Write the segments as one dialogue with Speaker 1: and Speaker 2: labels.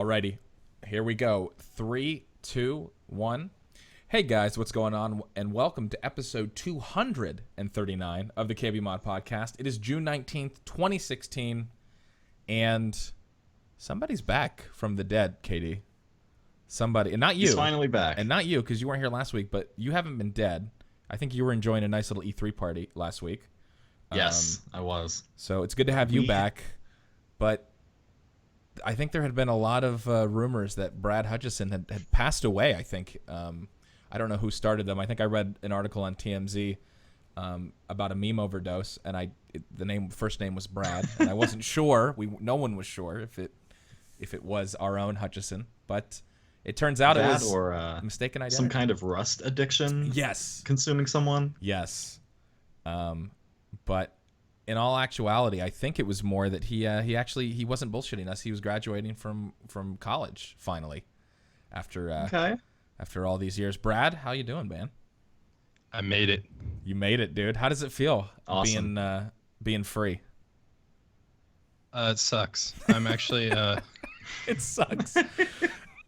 Speaker 1: Alrighty, here we go. 3, 2, 1. Hey guys, what's going on? And welcome to episode 239 of the KBMOD podcast. It is June 19th, 2016, and somebody's back from the dead, KD. Somebody, and not you.
Speaker 2: He's finally back.
Speaker 1: And not you, because you weren't here last week, but you haven't been dead. I think you were enjoying a nice little E3 party last week.
Speaker 2: Yes, I was.
Speaker 1: So it's good to have you back, but I think there had been a lot of rumors that Brad Hutchison had passed away, I think. I don't know who started them. I think I read an article on TMZ about a meme overdose, and the first name was Brad, and I wasn't sure. No one was sure if it was our own Hutchison, but it turns out it was a mistaken identity.
Speaker 2: Some kind of rust addiction.
Speaker 1: Yes.
Speaker 2: Consuming someone.
Speaker 1: Yes. But in all actuality, I think it was more that he wasn't bullshitting us. He was graduating from college finally after all these years. Brad, how you doing, man?
Speaker 3: I made it.
Speaker 1: You made it, dude. How does it feel being free?
Speaker 3: It sucks. I'm actually
Speaker 1: It sucks.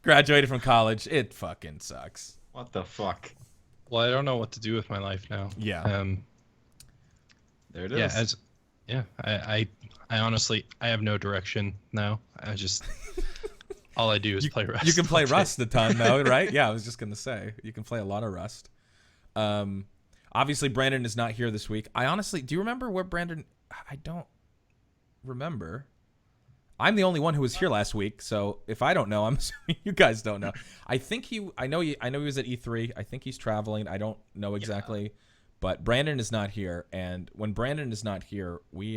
Speaker 1: Graduated from college. It fucking sucks.
Speaker 2: What the fuck?
Speaker 3: well, I don't know what to do with my life now.
Speaker 1: Yeah.
Speaker 2: There it is.
Speaker 3: I honestly I have no direction now. I just all I do is play Rust.
Speaker 1: You can play Rust a ton though, right? Yeah, I was just gonna say you can play a lot of Rust. Obviously Brandon is not here this week. Do you remember where Brandon? I don't remember. I'm the only one who was here last week, so if I don't know, I'm assuming you guys don't know. I know he was at E3. I think he's traveling. I don't know exactly, but Brandon is not here. And when Brandon is not here, we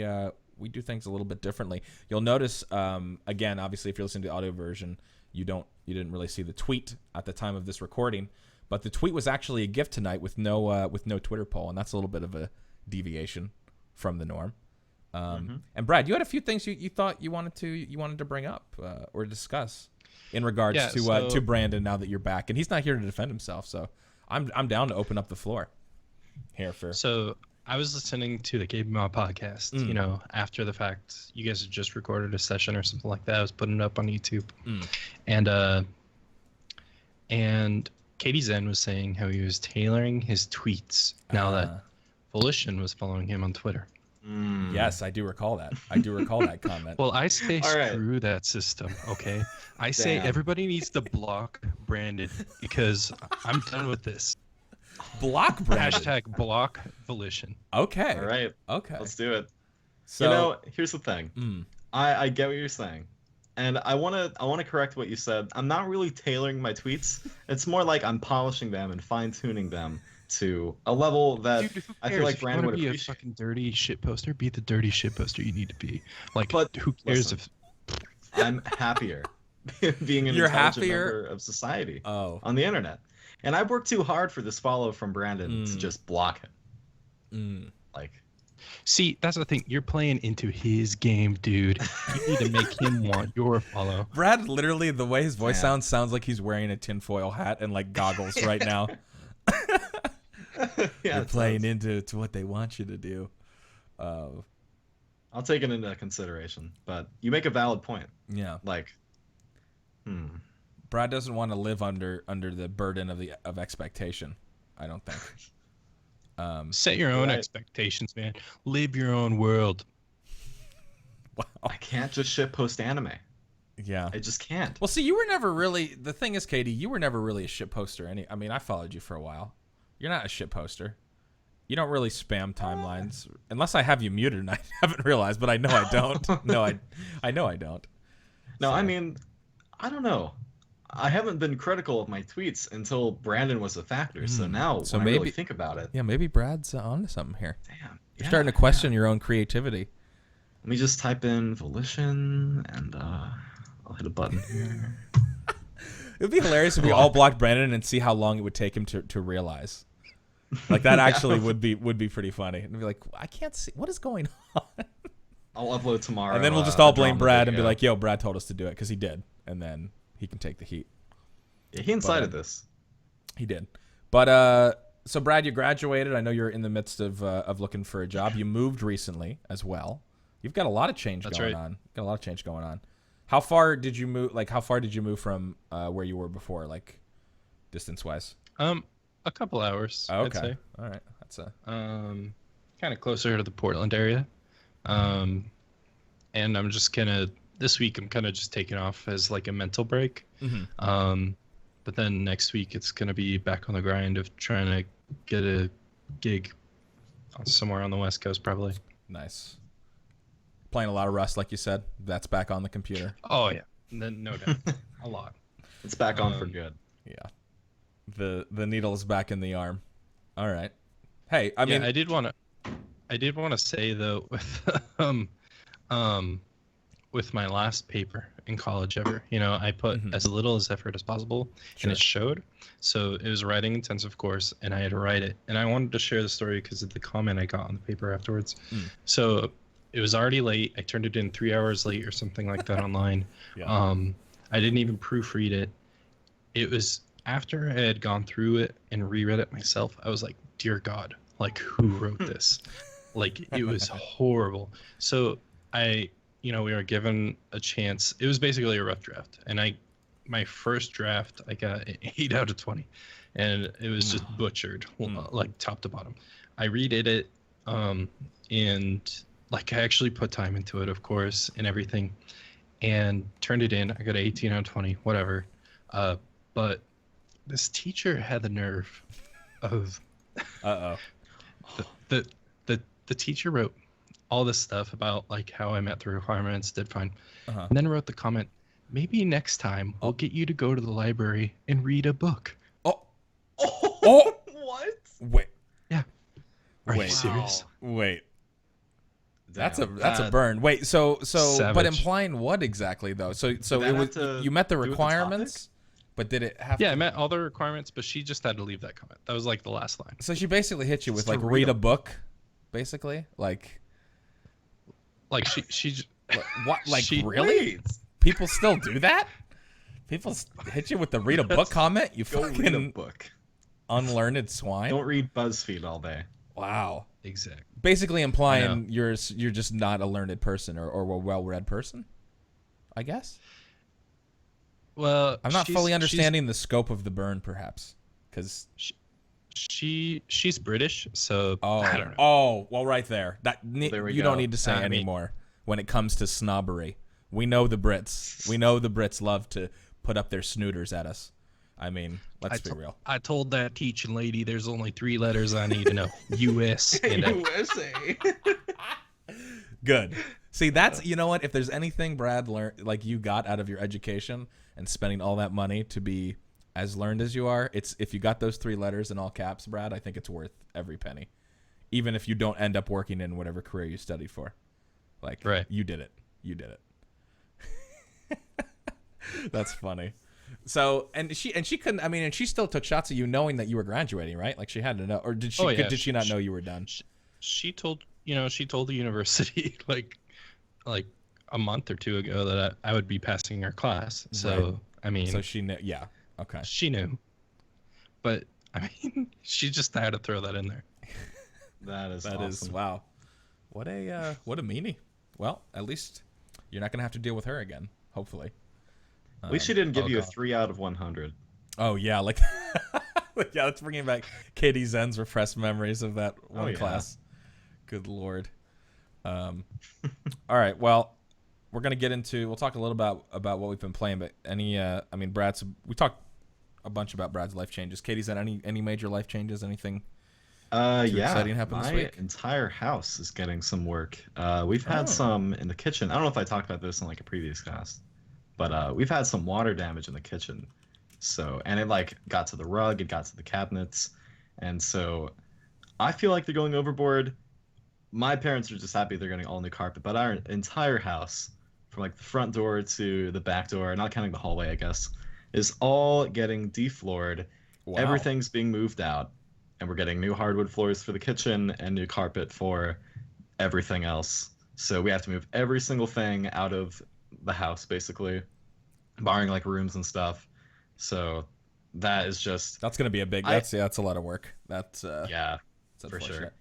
Speaker 1: do things a little bit differently. You'll notice, again, obviously, if you're listening to the audio version, you didn't really see the tweet at the time of this recording, but the tweet was actually a gift tonight with no Twitter poll, and that's a little bit of a deviation from the norm. And Brad, you had a few things you thought you wanted to bring up or discuss in regards to Brandon now that you're back, and he's not here to defend himself. So I'm down to open up the floor here for.
Speaker 3: So I was listening to the KBMOD podcast. You know, after the fact, you guys had just recorded a session or something like that. I was putting it up on YouTube, and Katie Zen was saying how he was tailoring his tweets now that Volition was following him on Twitter.
Speaker 1: Yes, I do recall that. I do recall that comment.
Speaker 3: Well, I say screw that system, okay? I say everybody needs to block Brandon because I'm done with this.
Speaker 1: Block Brandon.
Speaker 3: Hashtag block Volition.
Speaker 1: Okay.
Speaker 2: All right.
Speaker 1: Okay.
Speaker 2: Let's do it.
Speaker 1: So,
Speaker 2: here's the thing. I get what you're saying. And I wanna correct what you said. I'm not really tailoring my tweets. It's more like I'm polishing them and fine-tuning them to a level that I feel like Brandon would appreciate.
Speaker 3: If you want to be a fucking dirty shit poster, be the dirty shit poster you need to be. Like,
Speaker 2: but
Speaker 3: who cares
Speaker 2: listen, I'm happier being an
Speaker 1: You're
Speaker 2: intelligent
Speaker 1: happier?
Speaker 2: member of society
Speaker 1: on
Speaker 2: the internet. And I've worked too hard for this follow from Brandon to just block him.
Speaker 3: See, that's the thing. You're playing into his game, dude. You need to make him want your follow.
Speaker 1: Brad, literally, the way his voice sounds like he's wearing a tinfoil hat and like goggles right now. You're playing into what they want you to do.
Speaker 2: I'll take it into consideration, but you make a valid point.
Speaker 1: Yeah.
Speaker 2: Brad
Speaker 1: doesn't want to live under the burden of expectation, I don't think.
Speaker 3: Set your own expectations, man. Live your own world.
Speaker 1: Wow.
Speaker 2: I can't just shitpost anime.
Speaker 1: Yeah.
Speaker 2: I just can't.
Speaker 1: Well, see, you were never really. The thing is, Katie, you were never really a shit poster. I followed you for a while. You're not a shit poster. You don't really spam timelines, unless I have you muted and I haven't realized. But I know I don't. No, I know I don't.
Speaker 2: No, I mean, I don't know. I haven't been critical of my tweets until Brandon was a factor. So now, when I really think about it,
Speaker 1: maybe Brad's onto something here.
Speaker 2: Damn,
Speaker 1: you're starting to question your own creativity.
Speaker 2: Let me just type in Volition and I'll hit a button here.
Speaker 1: It would be hilarious if we all blocked Brandon and see how long it would take him to realize. Like that actually would be pretty funny. And be like, I can't see what is going on.
Speaker 2: I'll upload tomorrow.
Speaker 1: And then we'll just all blame Brad and be like, yo, Brad told us to do it because he did. And then he can take the heat.
Speaker 2: Yeah, he incited this.
Speaker 1: He did. But so Brad, you graduated. I know you're in the midst of looking for a job. You moved recently as well. You've got a lot of change going on. Got a lot of change going on. How far did you move? Like, how far did you move from where you were before, like, distance-wise?
Speaker 3: A couple hours,
Speaker 1: Oh,
Speaker 3: I'd
Speaker 1: okay.
Speaker 3: say.
Speaker 1: All right. That's a.
Speaker 3: Kind of closer to the Portland area. And I'm just this week I'm kind of just taking off as like a mental break. But then next week it's gonna be back on the grind of trying to get a gig somewhere on the West Coast, probably.
Speaker 1: Nice. Playing a lot of Rust, like you said. That's back on the computer.
Speaker 3: Oh yeah, no doubt, a lot.
Speaker 2: It's back on for good.
Speaker 1: Yeah. The needle is back in the arm. All right. Hey, I mean,
Speaker 3: I did want to say though, with my last paper in college ever, I put as little as effort as possible, and it showed. So it was a writing intensive course, and I had to write it, and I wanted to share the story because of the comment I got on the paper afterwards. So it was already late. I turned it in 3 hours late or something like that online.
Speaker 1: Yeah.
Speaker 3: I didn't even proofread it. It was after I had gone through it and reread it myself. I was like, dear God, like, who wrote this? Like, it was horrible. So we were given a chance. It was basically a rough draft, and my first draft I got an 8 out of 20, and it was just butchered, like top to bottom. I redid it, and like I actually put time into it, of course, and everything, and turned it in. I got an 18 out of 20, whatever. But this teacher had the nerve of the teacher wrote all this stuff about like how I met the requirements, did fine, and then wrote the comment, maybe next time I'll get you to go to the library and read a book.
Speaker 2: Oh, what?
Speaker 1: Wait.
Speaker 3: Yeah. Are you
Speaker 1: Wait.
Speaker 3: serious?
Speaker 1: Wait. That's
Speaker 2: Damn,
Speaker 1: a burn. Wait, so
Speaker 3: Savage.
Speaker 1: but implying what exactly though? So it was you met the
Speaker 2: do with the
Speaker 1: requirements, but did it have
Speaker 3: Yeah,
Speaker 1: to?
Speaker 3: I met all the requirements, but she just had to leave that comment. That was like the last line.
Speaker 1: So she basically hit you with
Speaker 2: Just to
Speaker 1: like
Speaker 2: read
Speaker 1: read
Speaker 2: a
Speaker 1: a book, basically? Like
Speaker 3: Like she
Speaker 1: what like
Speaker 3: She-
Speaker 1: really?
Speaker 2: Wait.
Speaker 1: People still do that? People hit you with the read a book comment? You
Speaker 2: Go read a
Speaker 1: fucking
Speaker 2: book.
Speaker 1: unlearned swine.
Speaker 2: Don't read BuzzFeed all day.
Speaker 1: Wow.
Speaker 3: exactly.
Speaker 1: Basically
Speaker 3: I
Speaker 1: implying you're just not a learned person or a well-read person, I guess.
Speaker 3: Well,
Speaker 1: I'm not fully understanding the scope of the burn, perhaps, because
Speaker 3: She's British, so I don't know.
Speaker 1: oh, well, right there.
Speaker 2: There we
Speaker 1: you
Speaker 2: go.
Speaker 1: don't need to say
Speaker 3: I mean-
Speaker 1: anymore when it comes to snobbery. We know the Brits. We know the Brits love to put up their snooters at us. I mean, let's be real.
Speaker 3: I told that teaching lady there's only 3 letters I need to know. U.S. and
Speaker 2: USA.
Speaker 1: Good. See, that's, you know what? If there's anything Brad learned, like you got out of your education and spending all that money to be as learned as you are, it's if you got those 3 letters in all caps, Brad, I think it's worth every penny, even if you don't end up working in whatever career you studied for. Like,
Speaker 3: Right.
Speaker 1: You did it. You did it. That's funny. So, and she couldn't. I mean, and she still took shots at you, knowing that you were graduating, right? Like she had to know, or did she?
Speaker 3: Oh, yeah.
Speaker 1: Did she not know you were done?
Speaker 3: She told the university like a month or 2 ago that I would be passing her class. So
Speaker 1: Right.
Speaker 3: I mean,
Speaker 1: So she knew. Yeah. Okay.
Speaker 3: she knew, but I mean, she just had to throw that in there.
Speaker 2: That is
Speaker 1: That is
Speaker 2: awesome.
Speaker 1: wow. What a meanie. Well, at least you're not gonna have to deal with her again. Hopefully.
Speaker 2: At least she didn't give
Speaker 3: oh
Speaker 2: you a
Speaker 3: God.
Speaker 2: 3 out of 100.
Speaker 1: Oh yeah, like yeah. Let's bring back Katie Zen's repressed memories of that one
Speaker 2: yeah.
Speaker 1: class. Good lord. All right. Well, we're gonna get into. We'll talk a little about what we've been playing, but I mean, we talked a bunch about Brad's life changes. Katie Zen, any major life changes? Anything?
Speaker 2: Yeah.
Speaker 1: exciting happened this
Speaker 2: my
Speaker 1: week?
Speaker 2: entire house is getting some work. We've had some in the kitchen. I don't know if I talked about this in like a previous cast, but we've had some water damage in the kitchen. So, and it like got to the rug, it got to the cabinets, and so I feel like they're going overboard. My parents are just happy they're getting all new carpet, but our entire house, from like the front door to the back door, not counting the hallway, I guess, is all getting defloored.
Speaker 1: Wow.
Speaker 2: Everything's being moved out, and we're getting new hardwood floors for the kitchen and new carpet for everything else. So we have to move every single thing out of the house, basically, barring like rooms and stuff. So that is just
Speaker 1: That's gonna be a big. That's a lot of work. That's
Speaker 2: yeah,
Speaker 1: that's
Speaker 2: for sure.
Speaker 1: unfortunate.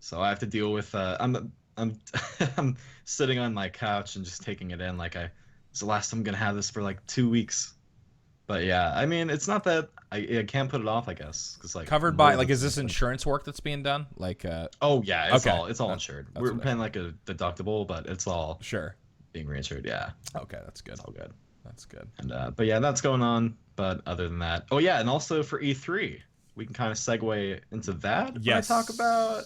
Speaker 2: So I have to deal with I'm I'm sitting on my couch and just taking it in. Like it's the last time I'm gonna have this for like 2 weeks. But yeah, I mean, it's not that I can't put it off, I guess, because like
Speaker 1: Covered by like, is this insurance work that's being done? Like,
Speaker 2: oh yeah, it's
Speaker 1: okay.
Speaker 2: all insured. We're paying like a deductible, but it's all
Speaker 1: sure
Speaker 2: being reinsured. Yeah.
Speaker 1: Okay, that's good.
Speaker 2: It's all good.
Speaker 1: That's good.
Speaker 2: And but yeah, that's going on. But other than that, oh yeah, and also for E3, we can kind of segue into that.
Speaker 1: Yes.
Speaker 2: Talk about.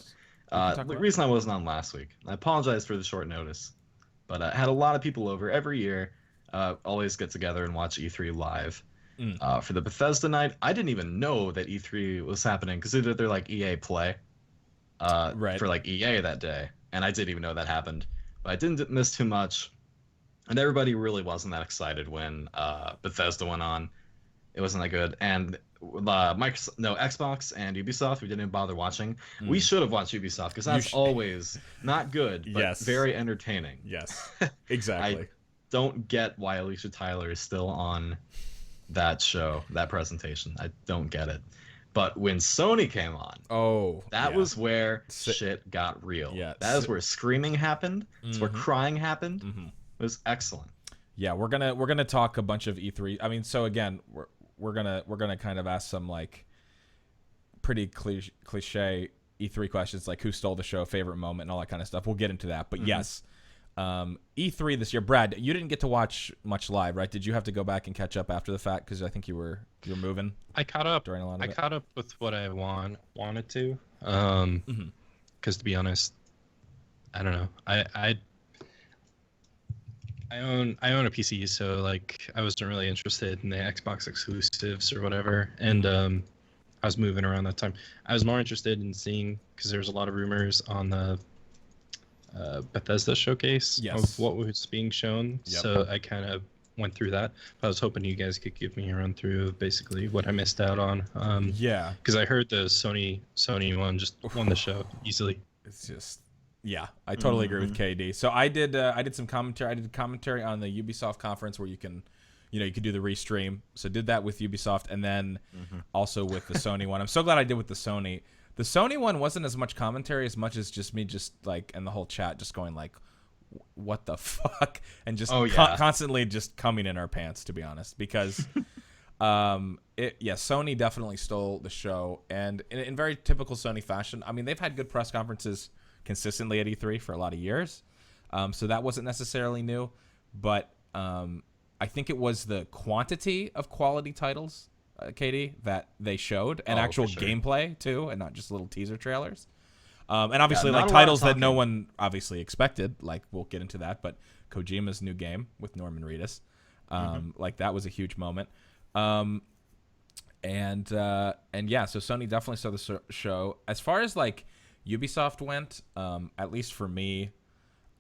Speaker 1: talk
Speaker 2: The
Speaker 1: about
Speaker 2: reason I wasn't on last week, I apologize for the short notice, but I had a lot of people over every year. Always get together and watch E3 live. For the Bethesda night, I didn't even know that E3 was happening because they did their like EA Play
Speaker 1: right.
Speaker 2: for like EA that day, and I didn't even know that happened. But I didn't miss too much, and everybody really wasn't that excited when Bethesda went on. It wasn't that good, and Xbox and Ubisoft, we didn't bother watching. We should have watched Ubisoft because that's always not good, but
Speaker 1: Yes.
Speaker 2: very entertaining.
Speaker 1: Yes, exactly.
Speaker 2: I don't get why Alicia Tyler is still on that show, that presentation. I don't get it. But when Sony came on, that was where shit got real.
Speaker 1: Yeah,
Speaker 2: that is where screaming happened. It's where crying happened. It was excellent.
Speaker 1: Yeah, we're gonna talk a bunch of E3. I mean, so again, we're gonna kind of ask some like pretty cliche E3 questions, like who stole the show, favorite moment, and all that kind of stuff. We'll get into that. But yes, E3 this year. Brad, you didn't get to watch much live, right? Did you have to go back and catch up after the fact? Because I think you were moving.
Speaker 3: I caught up
Speaker 1: during a lot of
Speaker 3: I
Speaker 1: it.
Speaker 3: caught up with what I wanted to. Because to be honest, I don't know. I own a PC, so like I wasn't really interested in the Xbox exclusives or whatever, and I was moving around that time. I was more interested in seeing, because there was a lot of rumors on the Bethesda showcase of what was being shown.
Speaker 1: Yep.
Speaker 3: So I kind of went through that. But I was hoping you guys could give me a run through of basically what I missed out on.
Speaker 1: Yeah,
Speaker 3: because I heard the Sony one just won the show easily.
Speaker 1: It's just, yeah, I totally agree with KD. So I did some commentary. I did commentary on the Ubisoft conference where you can do the restream. So did that with Ubisoft, and then also with the Sony one. I'm so glad I did with the Sony. The Sony one wasn't as much commentary as much as just me like, and the whole chat just going like, what the fuck? And just constantly just coming in our pants, to be honest, because Sony definitely stole the show, and in very typical Sony fashion. I mean, they've had good press conferences consistently at E3 for a lot of years. So that wasn't necessarily new, but I think it was the quantity of quality titles, Katie, that they showed, and actual gameplay too, and not just little teaser trailers. And obviously, like titles that no one obviously expected. Like we'll get into that, but Kojima's new game with Norman Reedus, like that was a huge moment. And yeah, so Sony definitely saw the show. As far as like Ubisoft went, at least for me,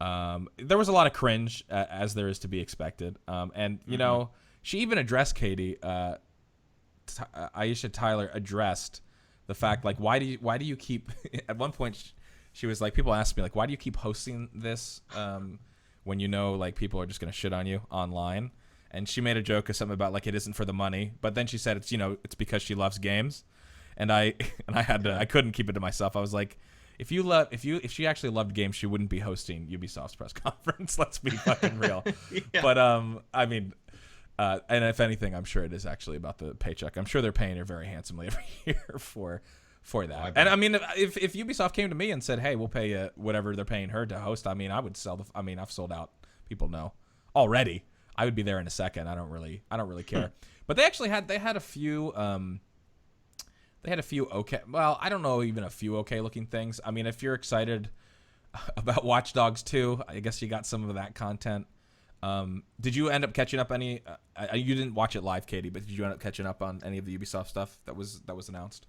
Speaker 1: there was a lot of cringe, as there is to be expected. And you know, she even addressed Katie. Aisha Tyler addressed the fact, like, why do you keep at one point she was like, people asked me like, why do you keep hosting this when you know like people are just gonna shit on you online? And she made a joke of something about like it isn't for the money, but then she said it's because she loves games. And I couldn't keep it to myself. I was like, if she actually loved games, she wouldn't be hosting Ubisoft's press conference. Let's be fucking real.
Speaker 2: Yeah.
Speaker 1: But I mean, and if anything, I'm sure it is actually about the paycheck. I'm sure they're paying her very handsomely every year for that. And I mean, if Ubisoft came to me and said, "Hey, we'll pay you whatever they're paying her to host," I mean, I would sell I've sold out. People know already. I would be there in a second. I don't really care. But they had a few. They had a few okay. Well, I don't know, even a few okay looking things. I mean, if you're excited about Watch Dogs 2, I guess you got some of that content. Did you end up catching up any? You didn't watch it live, Katie, but did you end up catching up on any of the Ubisoft stuff that was announced?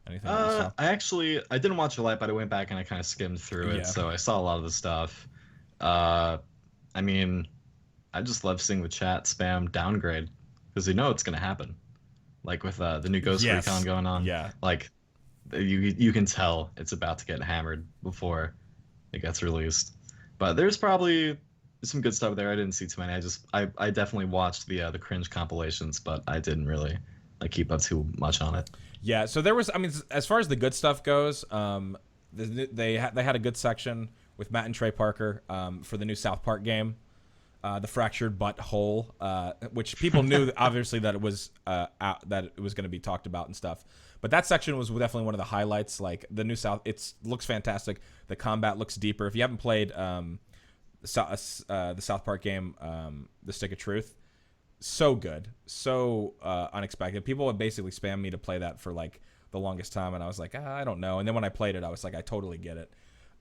Speaker 1: Anything?
Speaker 2: I didn't watch it live, but I went back and I kind of skimmed through it, so I saw a lot of the stuff. I mean, I just love seeing the chat spam downgrade because you know it's gonna happen. Like with the new Ghost Recon going on, like you can tell it's about to get hammered before it gets released. But there's probably some good stuff there. I didn't see too many. I definitely watched the cringe compilations, but I didn't really like keep up too much on it.
Speaker 1: Yeah, so there was. I mean, as far as the good stuff goes, they had a good section with Matt and Trey Parker for the new South Park game. the fractured butthole, which people knew obviously that it was that it was going to be talked about and stuff. But that section was definitely one of the highlights. Like the new South, it looks fantastic. The combat looks deeper. If you haven't played the South Park game, The Stick of Truth, so good, so unexpected. People would basically spam me to play that for like the longest time, and I was like, I don't know. And then when I played it, I was like, I totally get it.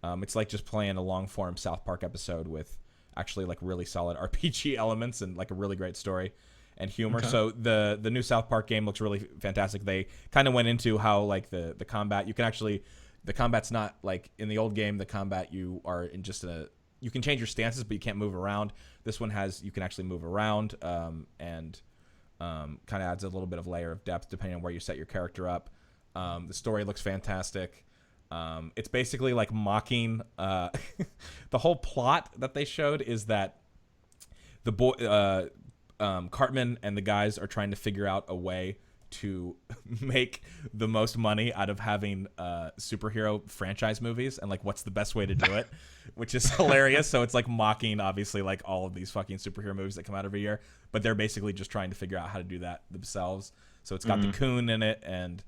Speaker 1: It's like just playing a long form South Park episode with actually like really solid RPG elements and like a really great story and humor. Okay. So the new South Park game looks really fantastic. They kind of went into how like the combat, you can actually, the combat's not like in the old game, the combat you are in just you can change your stances, but you can't move around. This one has, you can actually move around, and kind of adds a little bit of layer of depth depending on where you set your character up. The story looks fantastic. It's basically like mocking the whole plot that they showed is that the boy Cartman and the guys are trying to figure out a way to make the most money out of having superhero franchise movies, and like what's the best way to do it, which is hilarious. So it's like mocking obviously like all of these fucking superhero movies that come out every year, but they're basically just trying to figure out how to do that themselves. So it's got the Coon in it, and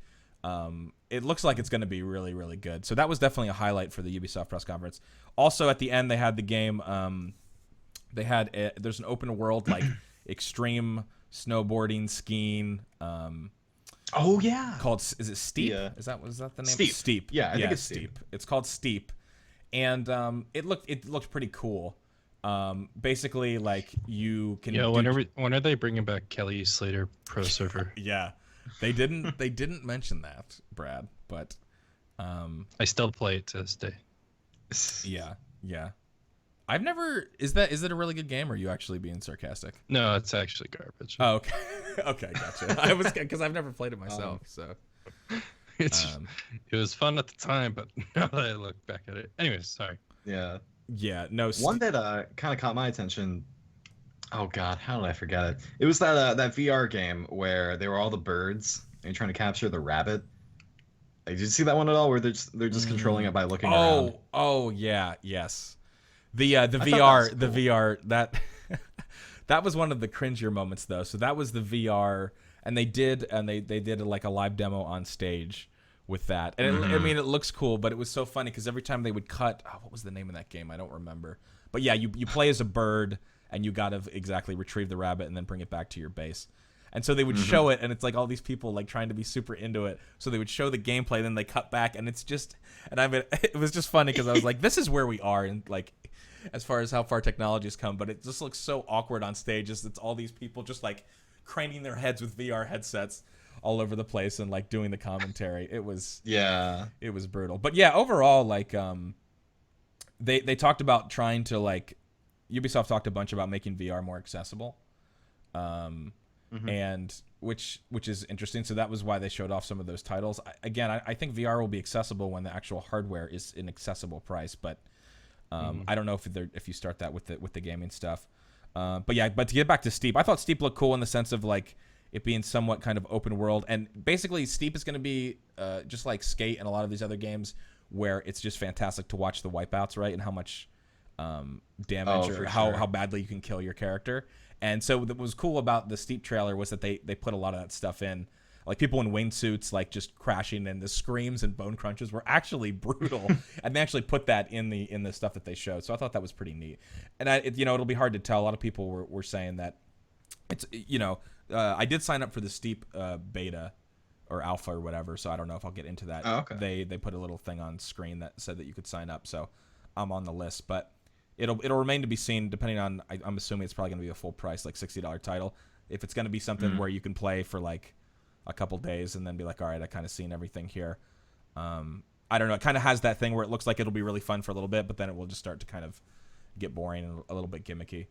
Speaker 1: it looks like it's going to be really, really good. So that was definitely a highlight for the Ubisoft press conference. Also, at the end, they had the game. There's an open world like extreme snowboarding, skiing.
Speaker 2: Oh yeah.
Speaker 1: Called, is it Steep?
Speaker 2: Yeah.
Speaker 1: Is that the name?
Speaker 2: Steep. Yeah, I think it's Steep.
Speaker 1: It's called Steep, and it looked pretty cool. Basically, like you can.
Speaker 3: Yeah. When are they bringing back Kelly Slater Pro Surfer?
Speaker 1: Yeah. They didn't mention that, Brad, but
Speaker 3: I still play it to this day.
Speaker 1: Yeah. I've never. Is it a really good game, or are you actually being sarcastic?
Speaker 3: No, it's actually garbage.
Speaker 1: Oh, okay. Okay, gotcha. I was, because I've never played it myself, so
Speaker 3: it was fun at the time, but now that I look back at it, anyways, sorry.
Speaker 2: Yeah.
Speaker 1: No.
Speaker 2: One that kind of caught my attention. Oh God, how did I forget it? It was that VR game where they were all the birds and you're trying to capture the rabbit. Did you see that one at all? Where they're just controlling it by looking around?
Speaker 1: Oh yeah, yes. The VR, the VR that was one of the cringier moments though. So that was the VR, and they did like a live demo on stage with that. And I mean, it looks cool, but it was so funny because every time they would cut, what was the name of that game? I don't remember. But yeah, you play as a bird, and you got to exactly retrieve the rabbit and then bring it back to your base. And so they would show it, and it's like all these people like trying to be super into it. So they would show the gameplay, then they cut back, and it's just, and I mean, it was just funny because I was like, this is where we are, and like, as far as how far technology has come, but it just looks so awkward on stage. It's all these people just like craning their heads with VR headsets all over the place and like doing the commentary. It was brutal. But yeah, overall, like they talked about trying to like, Ubisoft talked a bunch about making VR more accessible, and which is interesting. So that was why they showed off some of those titles. I think VR will be accessible when the actual hardware is an accessible price, but I don't know if you start that with the gaming stuff. But to get back to Steep, I thought Steep looked cool in the sense of like it being somewhat kind of open world, and basically Steep is going to be just like Skate and a lot of these other games where it's just fantastic to watch the wipeouts, right, and how much damage or how badly you can kill your character. And so what was cool about the Steep trailer was that they put a lot of that stuff in, like people in wingsuits like just crashing, and the screams and bone crunches were actually brutal. And they actually put that in the stuff that they showed. So I thought that was pretty neat. And it'll be hard to tell. A lot of people were saying that it's I did sign up for the Steep beta or alpha or whatever, so I don't know if I'll get into that.
Speaker 2: Oh, okay.
Speaker 1: They put a little thing on screen that said that you could sign up, so I'm on the list. But it'll remain to be seen, depending on, I'm assuming it's probably going to be a full price, like $60 title. If it's going to be something where you can play for like a couple days and then be like, all right, I kind of seen everything here. I don't know. It kind of has that thing where it looks like it'll be really fun for a little bit, but then it will just start to kind of get boring and a little bit gimmicky.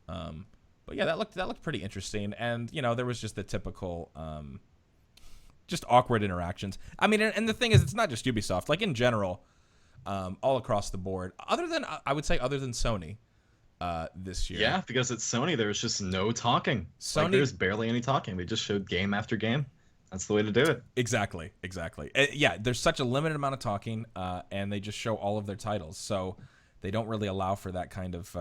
Speaker 1: But yeah, that looked pretty interesting. And there was just the typical just awkward interactions. I mean, and the thing is, it's not just Ubisoft. Like in general, all across the board, other than Sony this year.
Speaker 2: Yeah, because it's Sony, there's just no talking. There's barely any talking. They just showed game after game. That's the way to do it.
Speaker 1: Exactly. Yeah, there's such a limited amount of talking, and they just show all of their titles. So they don't really allow for that kind of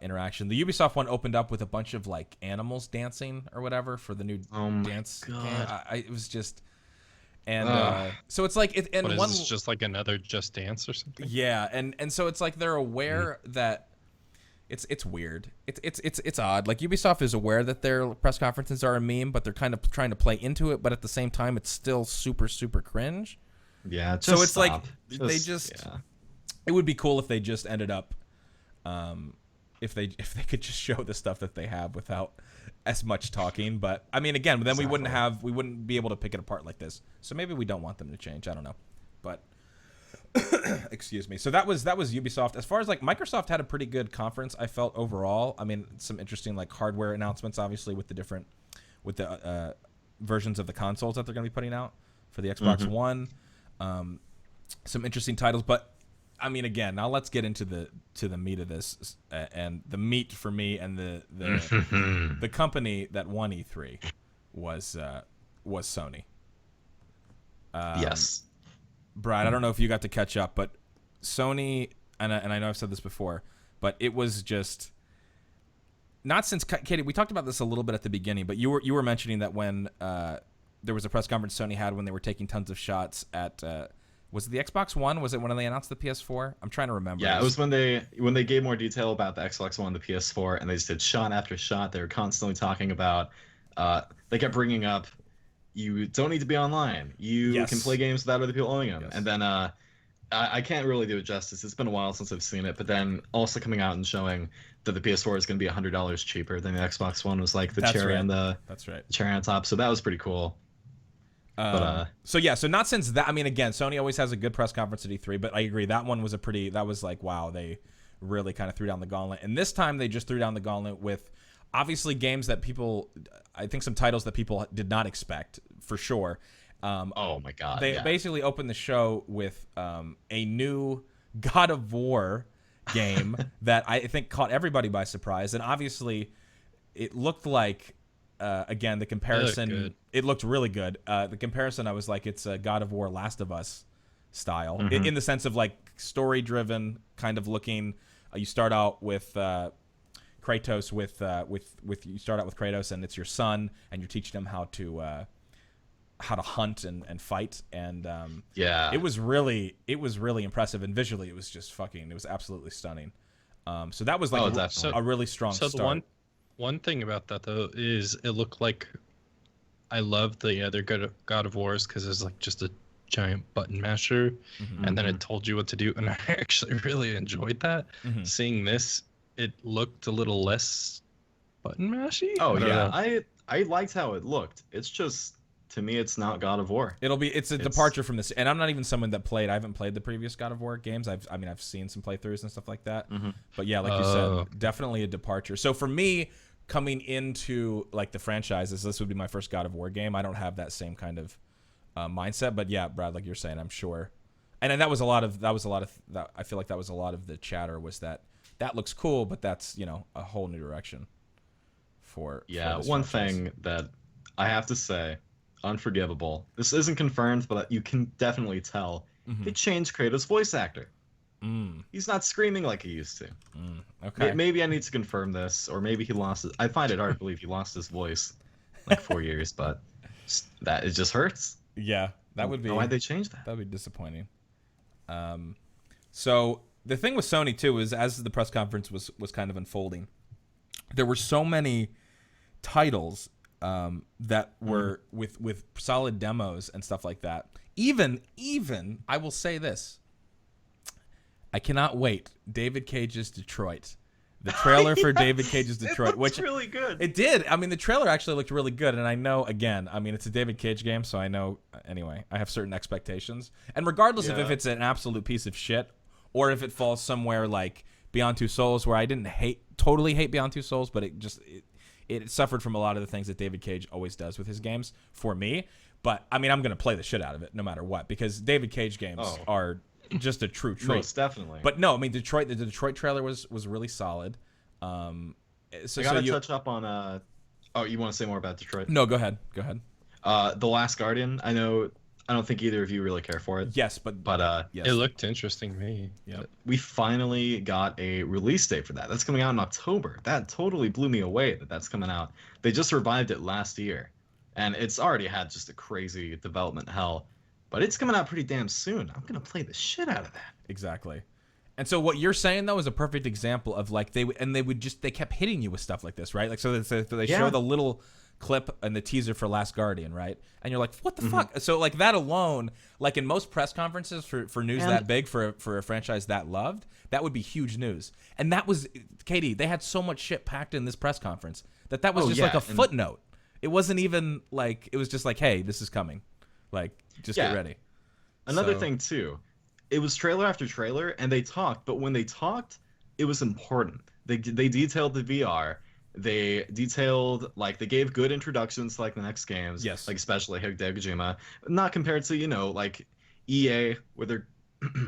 Speaker 1: interaction. The Ubisoft one opened up with a bunch of like animals dancing or whatever for the new
Speaker 2: Oh my
Speaker 1: dance
Speaker 2: God.
Speaker 1: game. It was just, and
Speaker 2: Ugh.
Speaker 1: so it's like it. And
Speaker 3: What is
Speaker 1: one,
Speaker 3: this, just like another Just Dance or something?
Speaker 1: yeah, and so it's like they're aware that it's weird. It's odd. Like Ubisoft is aware that their press conferences are a meme, but they're kind of trying to play into it. But at the same time, it's still super cringe.
Speaker 2: Yeah, just
Speaker 1: So it's
Speaker 2: stop.
Speaker 1: like they just.
Speaker 2: Yeah.
Speaker 1: It would be cool if they just ended up, if they could just show the stuff that they have without as much talking. But I mean, again, then we wouldn't be able to pick it apart like this. So maybe we don't want them to change. I don't know, but excuse me. So that was Ubisoft. As far as like Microsoft had a pretty good conference, I felt overall. I mean, some interesting like hardware announcements, obviously with the versions of the consoles that they're going to be putting out for the Xbox One. Some interesting titles, but I mean, again, now let's get into the meat of this, and the meat for me, and the company that won E3 was Sony.
Speaker 2: Yes.
Speaker 1: Brad, I don't know if you got to catch up, but Sony, and I know I've said this before, but it was just not since Katie. We talked about this a little bit at the beginning, but you were mentioning that when there was a press conference Sony had when they were taking tons of shots at. Was it the Xbox One? Was it when they announced the PS4? I'm trying to remember.
Speaker 2: Yeah, it was when they gave more detail about the Xbox One, the PS4, and they just did shot after shot. They were constantly talking about. They kept bringing up, you don't need to be online. You can play games without other people owning them.
Speaker 1: Yes.
Speaker 2: And then I can't really do it justice. It's been a while since I've seen it, but then also coming out and showing that the PS4 is going to be $100 cheaper than the Xbox One was like the cherry on the cherry on top. So that was pretty cool.
Speaker 1: So not since that. I mean, again, Sony always has a good press conference at E3, but I agree that one was that was like, wow, they really kind of threw down the gauntlet. And this time they just threw down the gauntlet with obviously games that I think some titles that people did not expect for sure.
Speaker 2: Oh my God.
Speaker 1: They basically opened the show with a new God of War game that I think caught everybody by surprise. And obviously it looked like, again, the comparison, it looked really good. The comparison, I was like, it's a God of War Last of Us style in the sense of like story driven kind of looking. You start out with Kratos you start out with Kratos and it's your son and you're teaching him how to hunt and fight. And it was really impressive, and visually it was just it was absolutely stunning. So that was like a really strong start.
Speaker 3: The one thing about that though is it looked like, I love the other God of Wars because it's like just a giant button masher, and then it told you what to do, and I actually really enjoyed that. Seeing this, it looked a little less button mashy.
Speaker 2: Oh yeah, I liked how it looked. It's just, to me, it's not God of War.
Speaker 1: It's a departure from this, and I'm not even someone that I haven't played the previous God of War games. I've seen some playthroughs and stuff like that. But yeah, like you said, definitely a departure. So for me, coming into like the franchises, this would be my first God of War game. I don't have that same kind of mindset, but yeah, Brad, like you're saying, I'm sure. And that was a lot of that. I feel like that was a lot of the chatter, was that looks cool, but that's, a whole new direction for
Speaker 2: one
Speaker 1: franchise.
Speaker 2: thing that I have to say, unforgivable. This isn't confirmed, but you can definitely tell they changed Kratos' voice actor. He's not screaming like he used to.
Speaker 1: Okay.
Speaker 2: Maybe I need to confirm this, or maybe he lost it. I find it hard to believe he lost his voice like 4 years, but it just hurts.
Speaker 1: Yeah, that would be.
Speaker 2: Why'd they change that?
Speaker 1: That would be disappointing. So the thing with Sony too is, as the press conference was kind of unfolding, there were so many titles that were with solid demos and stuff like that. Even I will say this. I cannot wait. David Cage's Detroit. The trailer for David Cage's Detroit,
Speaker 2: which really good.
Speaker 1: It did. I mean, the trailer actually looked really good, and I know, again, it's a David Cage game, so I know, anyway, I have certain expectations. And regardless of if it's an absolute piece of shit, or if it falls somewhere like Beyond Two Souls, where I didn't totally hate Beyond Two Souls, but it suffered from a lot of the things that David Cage always does with his games for me. But, I'm going to play the shit out of it no matter what, because David Cage games are just a true treat.
Speaker 2: Most definitely.
Speaker 1: But no, the Detroit trailer was really solid.
Speaker 2: I gotta touch up on you want to say more about Detroit?
Speaker 1: No, go ahead.
Speaker 2: The Last Guardian. I know I don't think either of you really care for it.
Speaker 1: Yes, but yes.
Speaker 3: It looked interesting to me.
Speaker 1: Yeah.
Speaker 2: We finally got a release date for that. That's coming out in October. That totally blew me away that that's coming out. They just revived it last year, and it's already had just a crazy development hell. But it's coming out pretty damn soon. I'm gonna play the shit out of that.
Speaker 1: Exactly. And so what you're saying though is a perfect example of like they kept hitting you with stuff like this, right? Like so they show the little clip and the teaser for Last Guardian, right? And you're like, what the fuck? So like that alone, like in most press conferences for news that big for a franchise that loved, that would be huge news. And that was, Katie, they had so much shit packed in this press conference that was just like a footnote. It wasn't even like, it was just like, hey, this is coming. Like, just get ready.
Speaker 2: Another thing too, it was trailer after trailer and they talked, but when they talked, it was important. They detailed the VR. They detailed, like, they gave good introductions to, like, the next games.
Speaker 1: Yes.
Speaker 2: Like, especially Hideo Kojima. Not compared to, you know, like, EA, where they're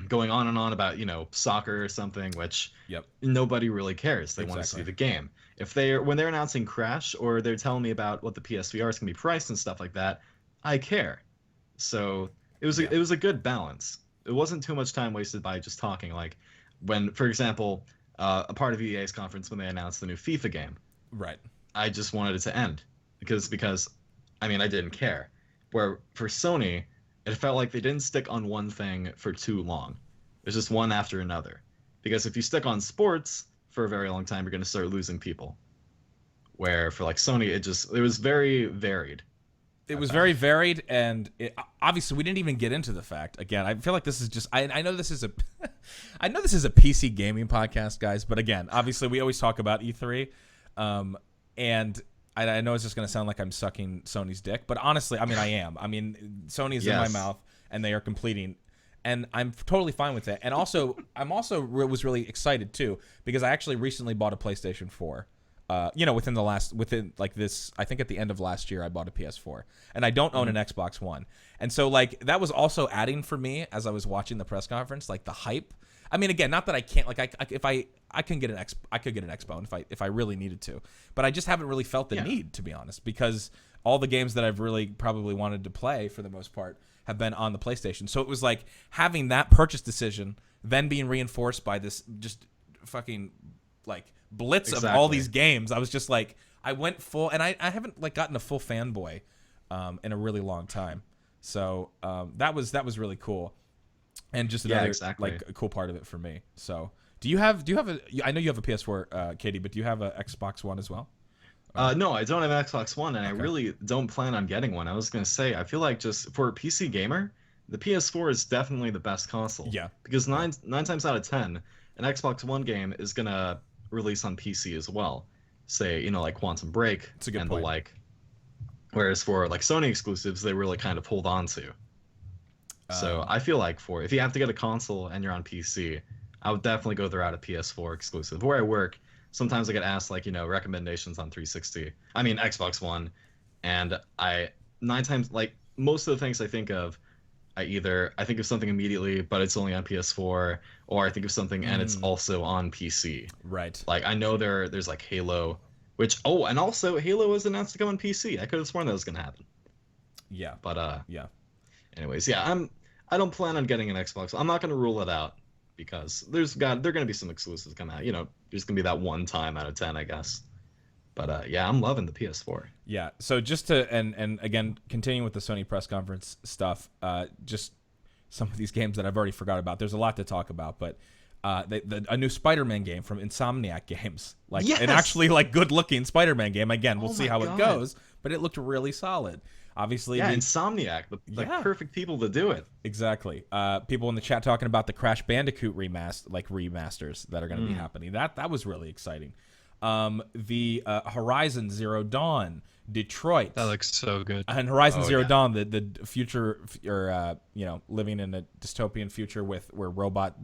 Speaker 2: going on and on about, you know, soccer or something, which nobody really cares. They want to see the game. When they're announcing Crash, or they're telling me about what the PSVR is going to be priced and stuff like that, I care. So, it was a good balance. It wasn't too much time wasted by just talking. Like, when, for example, a part of EA's conference when they announced the new FIFA game.
Speaker 1: Right.
Speaker 2: I just wanted it to end because I mean, I didn't care. Where for Sony, it felt like they didn't stick on one thing for too long. It's just one after another. Because if you stick on sports for a very long time, you're going to start losing people. Where for like Sony, it was very varied.
Speaker 1: It was very varied, and obviously we didn't even get into the fact. Again, I feel like this is just. I know this is a, I know this is a PC gaming podcast, guys. But again, obviously we always talk about E3. And I know it's just going to sound like I'm sucking Sony's dick, but honestly, I mean, I am. I mean, Sony is in my mouth, and they are completing, and I'm totally fine with it. And also, was really excited too because I actually recently bought a PlayStation 4. You know, within like this, I think at the end of last year, I bought a PS4, and I don't own an Xbox One, and so like that was also adding for me as I was watching the press conference, like the hype. I mean, again, not that I can't, like, I can get I could get an Xbox if I really needed to, but I just haven't really felt the need, to be honest, because all the games that I've really probably wanted to play for the most part have been on the PlayStation. So it was like having that purchase decision then being reinforced by this just fucking like blitz of all these games. I was just like, I went full, and I haven't like gotten a full fanboy in a really long time. So that was really cool. And just another like a cool part of it for me. So, do you have a? I know you have a PS4, Katie, but do you have a Xbox One as well?
Speaker 2: No, I don't have an Xbox One, and I really don't plan on getting one. I was gonna say, I feel like just for a PC gamer, the PS4 is definitely the best console.
Speaker 1: Yeah.
Speaker 2: Because nine times out of 10, an Xbox One game is gonna release on PC as well. Say, you know, like Quantum Break and
Speaker 1: point.
Speaker 2: The like. Whereas for like Sony exclusives, they really kind of hold on to. So I feel like if you have to get a console and you're on PC, I would definitely go the route of PS4 exclusive. Where I work, sometimes I get asked like, you know, recommendations on Xbox One, and like most of the things I think of, I think of something immediately, but it's only on PS4, or I think of something and it's also on PC.
Speaker 1: Right.
Speaker 2: Like I know there's like Halo, and also Halo was announced to come on PC. I could have sworn that was gonna happen.
Speaker 1: Yeah.
Speaker 2: But
Speaker 1: yeah.
Speaker 2: Anyways, yeah, I don't plan on getting an Xbox. I'm not going to rule it out because there are going to be some exclusives come out. You know, there's going to be that one time out of 10, I guess. But yeah, I'm loving the PS4.
Speaker 1: Yeah. So just to and again, continuing with the Sony press conference stuff, just some of these games that I've already forgot about. There's a lot to talk about, but a new Spider-Man game from Insomniac Games, like an actually like good-looking Spider-Man game. Again, we'll see how it goes, but it looked really solid. Obviously,
Speaker 2: Insomniac, the perfect people to do it.
Speaker 1: Exactly. People in the chat talking about the Crash Bandicoot remasters that are going to be happening. That was really exciting. The Horizon Zero Dawn, Detroit.
Speaker 3: That looks so good.
Speaker 1: And Horizon Zero Dawn, the future, or living in a dystopian future with robot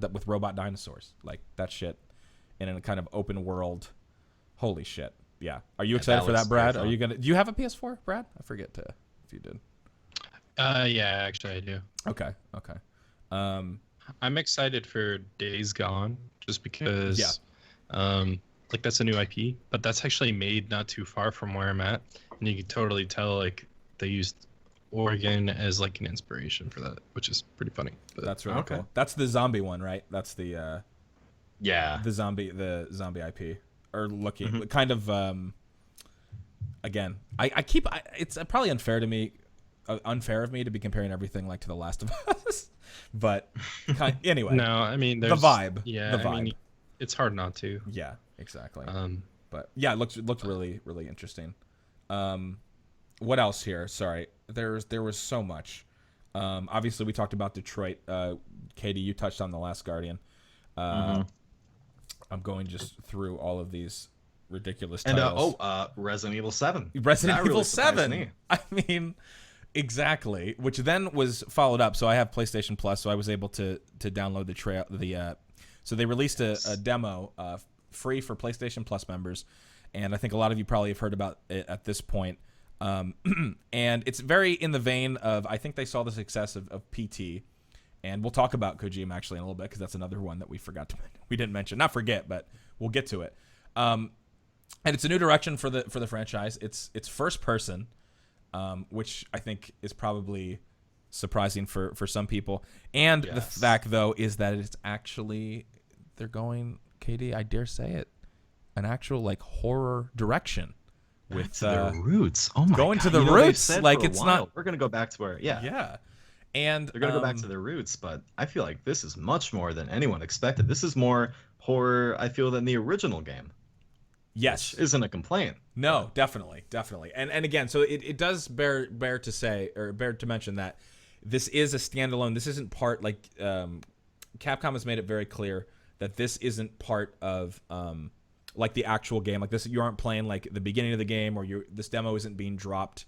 Speaker 1: dinosaurs, like that shit, in a kind of open world. Holy shit! Yeah. Are you excited for that, Brad? Do you have a PS4, Brad? I forget if you did.
Speaker 3: Yeah, actually I do.
Speaker 1: Okay.
Speaker 3: I'm excited for Days Gone just because like that's a new IP, but that's actually made not too far from where I'm at, and you can totally tell like they used Oregon as like an inspiration for that, which is pretty funny. But
Speaker 1: That's really
Speaker 2: Okay.
Speaker 1: cool. That's the zombie one, right? That's
Speaker 2: Yeah.
Speaker 1: the zombie IP, or looking
Speaker 2: Mhm.
Speaker 1: kind of again. It's probably unfair to me, unfair of me to be comparing everything like to The Last of Us, but anyway,
Speaker 3: no, I mean there's
Speaker 1: vibe.
Speaker 3: Yeah,
Speaker 1: The
Speaker 3: I mean
Speaker 1: vibe.
Speaker 3: it's hard not to.
Speaker 1: yeah, exactly.
Speaker 3: But
Speaker 1: Yeah, it looked really really interesting. What else here? Sorry, there was so much. Obviously, we talked about Detroit. Katie, you touched on The Last Guardian. I'm going just through all of these ridiculous
Speaker 2: And
Speaker 1: titles.
Speaker 2: Resident Evil 7.
Speaker 1: Resident
Speaker 2: That
Speaker 1: Evil
Speaker 2: really surprised
Speaker 1: 7.
Speaker 2: me.
Speaker 1: I mean, exactly. Which then was followed up. So I have PlayStation Plus, so I was able to download so they released a demo free for PlayStation Plus members, and I think a lot of you probably have heard about it at this point. And it's very in the vein of, I think they saw the success of PT, and we'll talk about Kojima actually in a little bit because that's another one that we didn't mention. Not forget, but we'll get to it. And it's a new direction for the franchise. It's first person, which I think is probably surprising for some people. And the fact though is that it's actually, they're going, Katie, I dare say it, an actual like horror direction. With
Speaker 2: their roots. Oh my
Speaker 1: going
Speaker 2: God.
Speaker 1: to the
Speaker 2: You know, they've
Speaker 1: roots,
Speaker 2: said
Speaker 1: like
Speaker 2: for a
Speaker 1: it's
Speaker 2: while,
Speaker 1: not.
Speaker 2: We're gonna go back to where. Yeah.
Speaker 1: Yeah, and
Speaker 2: They're gonna go back to their roots, but I feel like this is much more than anyone expected. This is more horror, I feel, than the original game.
Speaker 1: yes,
Speaker 2: Which isn't a complaint.
Speaker 1: no, definitely, and again, so it does bear to say, or bear to mention that this is a standalone. This isn't part, like Capcom has made it very clear that this isn't part of like the actual game. Like this, you aren't playing like the beginning of the game, or this demo isn't being dropped.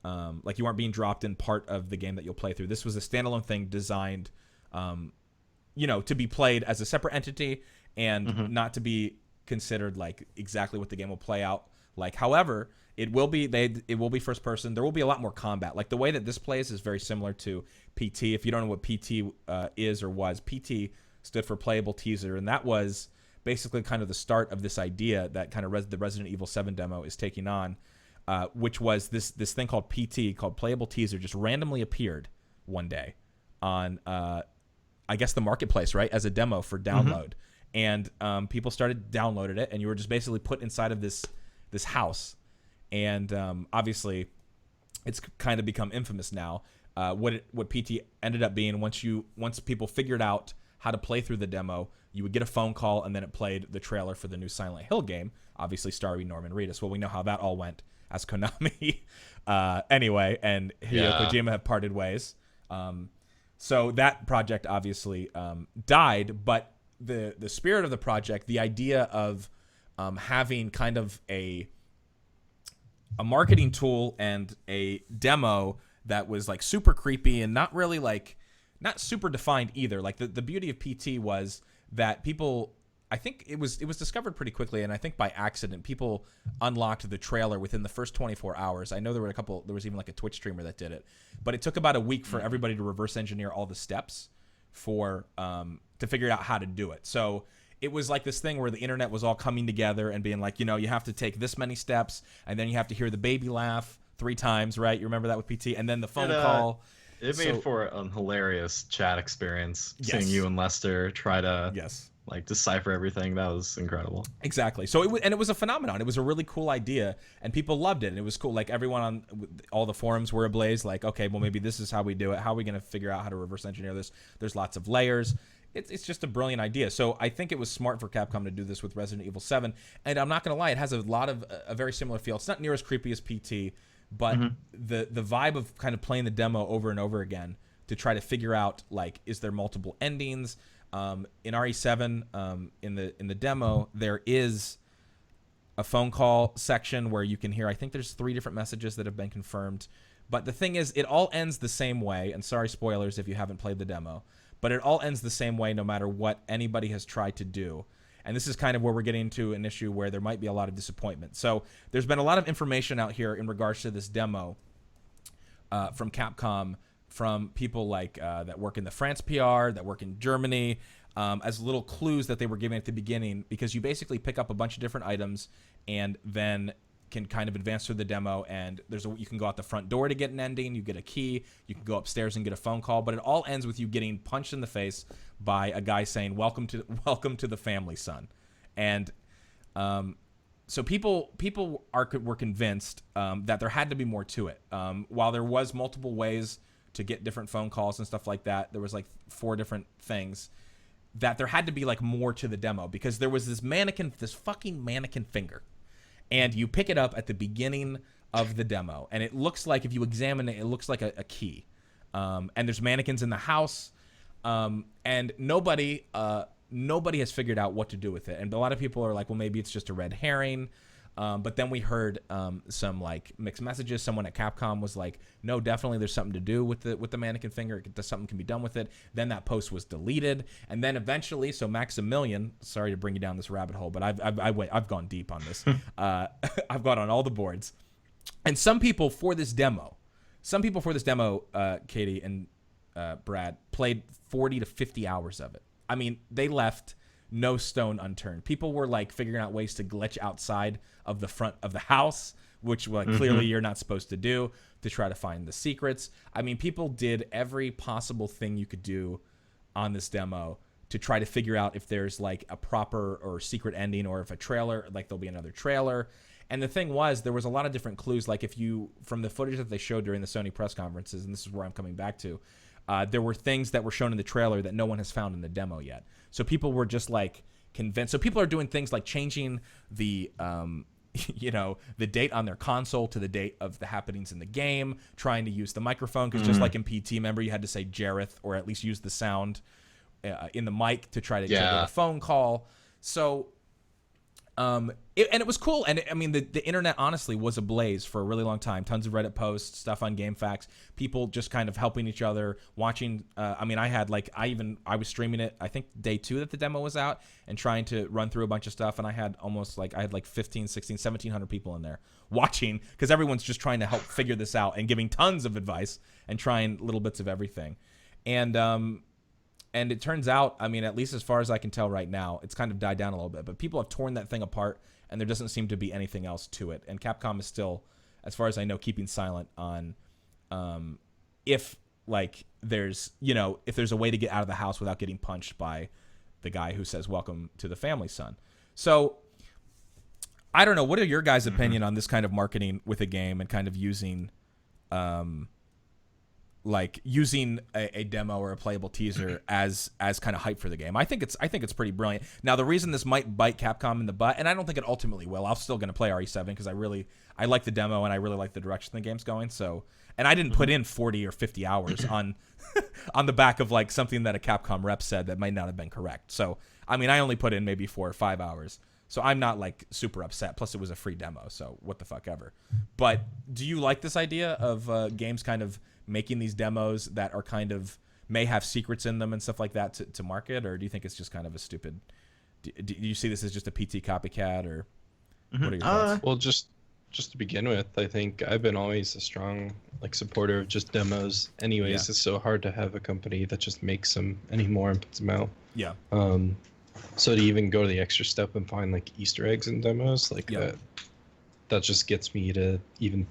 Speaker 1: Like you aren't being dropped in part of the game that you'll play through. This was a standalone thing designed, to be played as a separate entity and not to be considered like exactly what the game will play out like. However, it will be first person. There will be a lot more combat. Like the way that this plays is very similar to PT. If you don't know what PT is or was, PT stood for Playable Teaser, and that was basically kind of the start of this idea that kind of the Resident Evil 7 demo is taking on, which was this thing called PT, called Playable Teaser, just randomly appeared one day on, I guess, the marketplace, right, as a demo for download. And people started downloading it, and you were just basically put inside of this house. And obviously, it's kind of become infamous now. What PT ended up being, once people figured out how to play through the demo, you would get a phone call, and then it played the trailer for the new Silent Hill game, obviously starring Norman Reedus. Well, we know how that all went as Konami. Anyway, and Hideo Kojima have parted ways. So that project obviously died, but the spirit of the project, the idea of having kind of a marketing tool and a demo that was like super creepy and not really like, not super defined either. Like the beauty of PT was that people, I think it was discovered pretty quickly, and I think by accident, people unlocked the trailer within the first 24 hours. I know there was even like a Twitch streamer that did it, but it took about a week for everybody to reverse engineer all the steps for to figure out how to do it. So it was like this thing where the internet was all coming together and being like, you have to take this many steps, and then you have to hear the baby laugh 3 times, right? You remember that with PT, and then the phone call.
Speaker 2: It made for an hilarious chat experience, seeing you and Lester try to like decipher everything. That was incredible.
Speaker 1: Exactly. So it was a phenomenon. It was a really cool idea, and people loved it, and it was cool. Like everyone on all the forums were ablaze. Like, okay, well maybe this is how we do it. How are we going to figure out how to reverse engineer this? There's lots of layers. It's just a brilliant idea. So I think it was smart for Capcom to do this with Resident Evil 7. And I'm not going to lie, it has a lot of a very similar feel. It's not near as creepy as PT, but the vibe of kind of playing the demo over and over again to try to figure out, like, is there multiple endings? In RE7, in the demo, there is a phone call section where you can hear, I think there's 3 different messages that have been confirmed. But the thing is, it all ends the same way. And sorry, spoilers if you haven't played the demo. But it all ends the same way no matter what anybody has tried to do. And this is kind of where we're getting into an issue where there might be a lot of disappointment. So there's been a lot of information out here in regards to this demo from Capcom, from people like that work in the France PR, that work in Germany, as little clues that they were giving at the beginning, because you basically pick up a bunch of different items, and then can kind of advance through the demo, and you can go out the front door to get an ending. You get a key. You can go upstairs and get a phone call, but it all ends with you getting punched in the face by a guy saying, "Welcome to the family, son." And so people were convinced that there had to be more to it. While there was multiple ways to get different phone calls and stuff like that, there was like 4 different things, that there had to be like more to the demo, because there was this fucking mannequin finger. And you pick it up at the beginning of the demo, and it looks like, if you examine it, it looks like a key. And there's mannequins in the house, and nobody has figured out what to do with it. And a lot of people are like, well, maybe it's just a red herring. But then we heard some like mixed messages. Someone at Capcom was like, no, definitely there's something to do with the mannequin finger. Something can be done with it. Then that post was deleted. And then eventually, so Maximilian, sorry to bring you down this rabbit hole, but I've gone deep on this. I've gone on all the boards. And some people for this demo, Katie and Brad, played 40 to 50 hours of it. I mean, they left no stone unturned. People were like figuring out ways to glitch outside of the front of the house, which like clearly you're not supposed to do, to try to find the secrets. I mean, people did every possible thing you could do on this demo to try to figure out if there's like a proper or secret ending, or if a trailer, like there'll be another trailer. And the thing was, there was a lot of different clues. Like if you, from the footage that they showed during the Sony press conferences, and this is where I'm coming back to, there were things that were shown in the trailer that no one has found in the demo yet. So people were just like convinced. So people are doing things like changing the, the date on their console to the date of the happenings in the game, trying to use the microphone, because just like in PT, remember, you had to say Jareth, or at least use the sound in the mic to try to get a phone call. So it was cool. And I mean, the internet honestly was ablaze for a really long time. Tons of Reddit posts, stuff on GameFAQs, people just kind of helping each other, watching. I mean, I was streaming it, I think day 2 that the demo was out, and trying to run through a bunch of stuff. And I had like 15, 16, 1,700 people in there watching, because everyone's just trying to help figure this out and giving tons of advice and trying little bits of everything. And it turns out, I mean, at least as far as I can tell right now, it's kind of died down a little bit. But people have torn that thing apart, and there doesn't seem to be anything else to it. And Capcom is still, as far as I know, keeping silent on if there's a way to get out of the house without getting punched by the guy who says, "Welcome to the family, son." So I don't know. What are your guys' opinion on this kind of marketing with a game, and kind of using a demo or a playable teaser as kind of hype for the game? I think it's pretty brilliant. Now, the reason this might bite Capcom in the butt, and I don't think it ultimately will, I'm still going to play RE7 because I like the demo, and I really like the direction the game's going. So, and I didn't put in 40 or 50 hours on the back of like something that a Capcom rep said that might not have been correct. So, I mean, I only put in maybe 4 or 5 hours. So I'm not like super upset. Plus, it was a free demo, so what the fuck ever. But do you like this idea of games kind of making these demos that are kind of may have secrets in them and stuff like that to market, or do you think it's just kind of a stupid? Do you see this as just a PT copycat, or what are your thoughts?
Speaker 3: Well, just to begin with, I think I've been always a strong supporter of just demos. Anyways, It's so hard to have a company that just makes them anymore and puts them out.
Speaker 1: Yeah.
Speaker 3: So to even go to the extra step and find like Easter eggs in demos that just gets me to even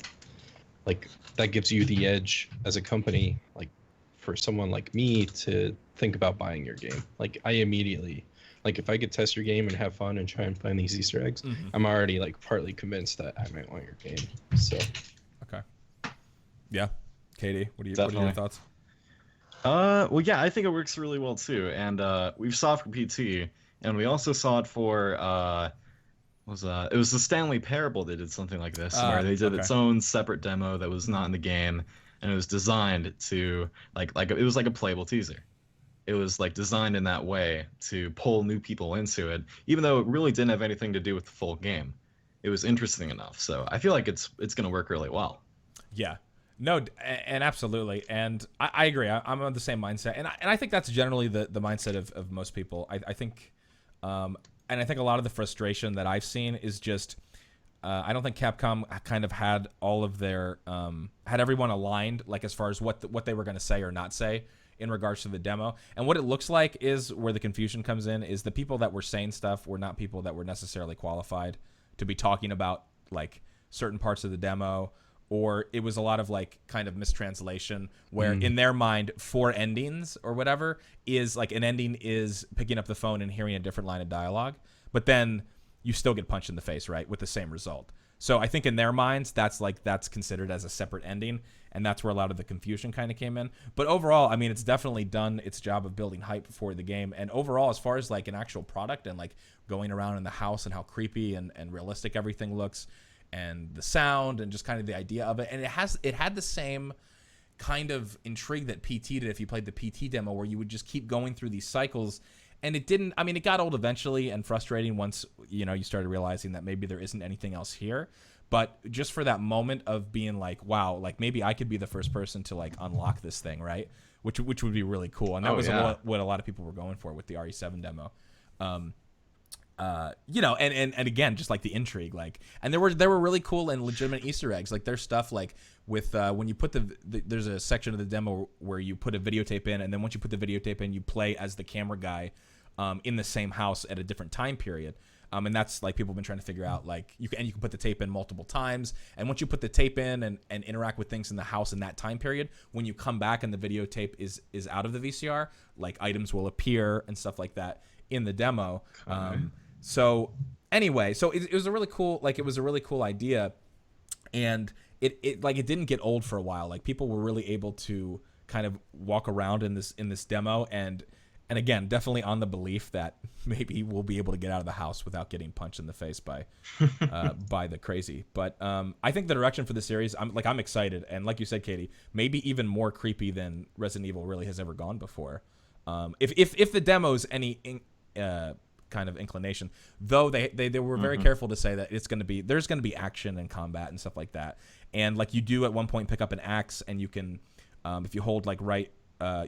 Speaker 3: that gives you the edge as a company, like for someone like me to think about buying your game. Like I immediately, if I could test your game and have fun and try and find these Easter eggs, I'm already partly convinced that I might want your game. So
Speaker 1: okay. Yeah. Katie, what are your thoughts?
Speaker 2: Well, yeah, I think it works really well too. And we saw it for PT, and we also saw it for it was the Stanley Parable. They did something like this, where they did its own separate demo that was not in the game, and it was designed to it was like a playable teaser. It was like designed in that way to pull new people into it, even though it really didn't have anything to do with the full game. It was interesting enough, so I feel like it's going to work really well.
Speaker 1: Yeah. No, and absolutely, and I agree. I'm on the same mindset, and I think that's generally the mindset of most people. I think, and I think a lot of the frustration that I've seen is just I don't think Capcom kind of had all of their had everyone aligned, like as far as what they were going to say or not say in regards to the demo. And what it looks like is where the confusion comes in is the people that were saying stuff were not people that were necessarily qualified to be talking about like certain parts of the demo, or it was a lot of like kind of mistranslation where in their mind 4 endings or whatever is like an ending is picking up the phone and hearing a different line of dialogue, but then you still get punched in the face, right, with the same result. So I think in their minds that's considered as a separate ending, and that's where a lot of the confusion kind of came in. But overall, I mean, it's definitely done its job of building hype for the game. And overall, as far as like an actual product and like going around in the house and how creepy and realistic everything looks, and the sound and just kind of the idea of it, and it had the same kind of intrigue that PT did if you played the PT demo, where you would just keep going through these cycles. And it didn't, I mean, it got old eventually and frustrating once, you know, you started realizing that maybe there isn't anything else here. But just for that moment of being like, wow, like maybe I could be the first person to like unlock this thing, right? Which would be really cool. And that was what a lot of people were going for with the RE7 demo. You know, and again, just like the intrigue, like, and there were really cool and legitimate Easter eggs. Like there's stuff like with when you put there's a section of the demo where you put a videotape in, and then once you put the videotape in, you play as the camera guy in the same house at a different time period. And that's like people have been trying to figure out, like you can put the tape in multiple times, and once you put the tape in and interact with things in the house in that time period, when you come back and the videotape is out of the VCR, like items will appear and stuff like that in the demo. Okay. So anyway, so it was a really cool, like it was a really cool idea, and it didn't get old for a while. Like people were really able to kind of walk around in this demo, and again, definitely on the belief that maybe we'll be able to get out of the house without getting punched in the face by the crazy. But I think the direction for the series, I'm excited, and like you said, Katie, maybe even more creepy than Resident Evil really has ever gone before. If the demo's any kind of inclination, though they were very careful to say that there's gonna be action and combat and stuff like that, and like you do at one point pick up an axe, and you can if you hold like right.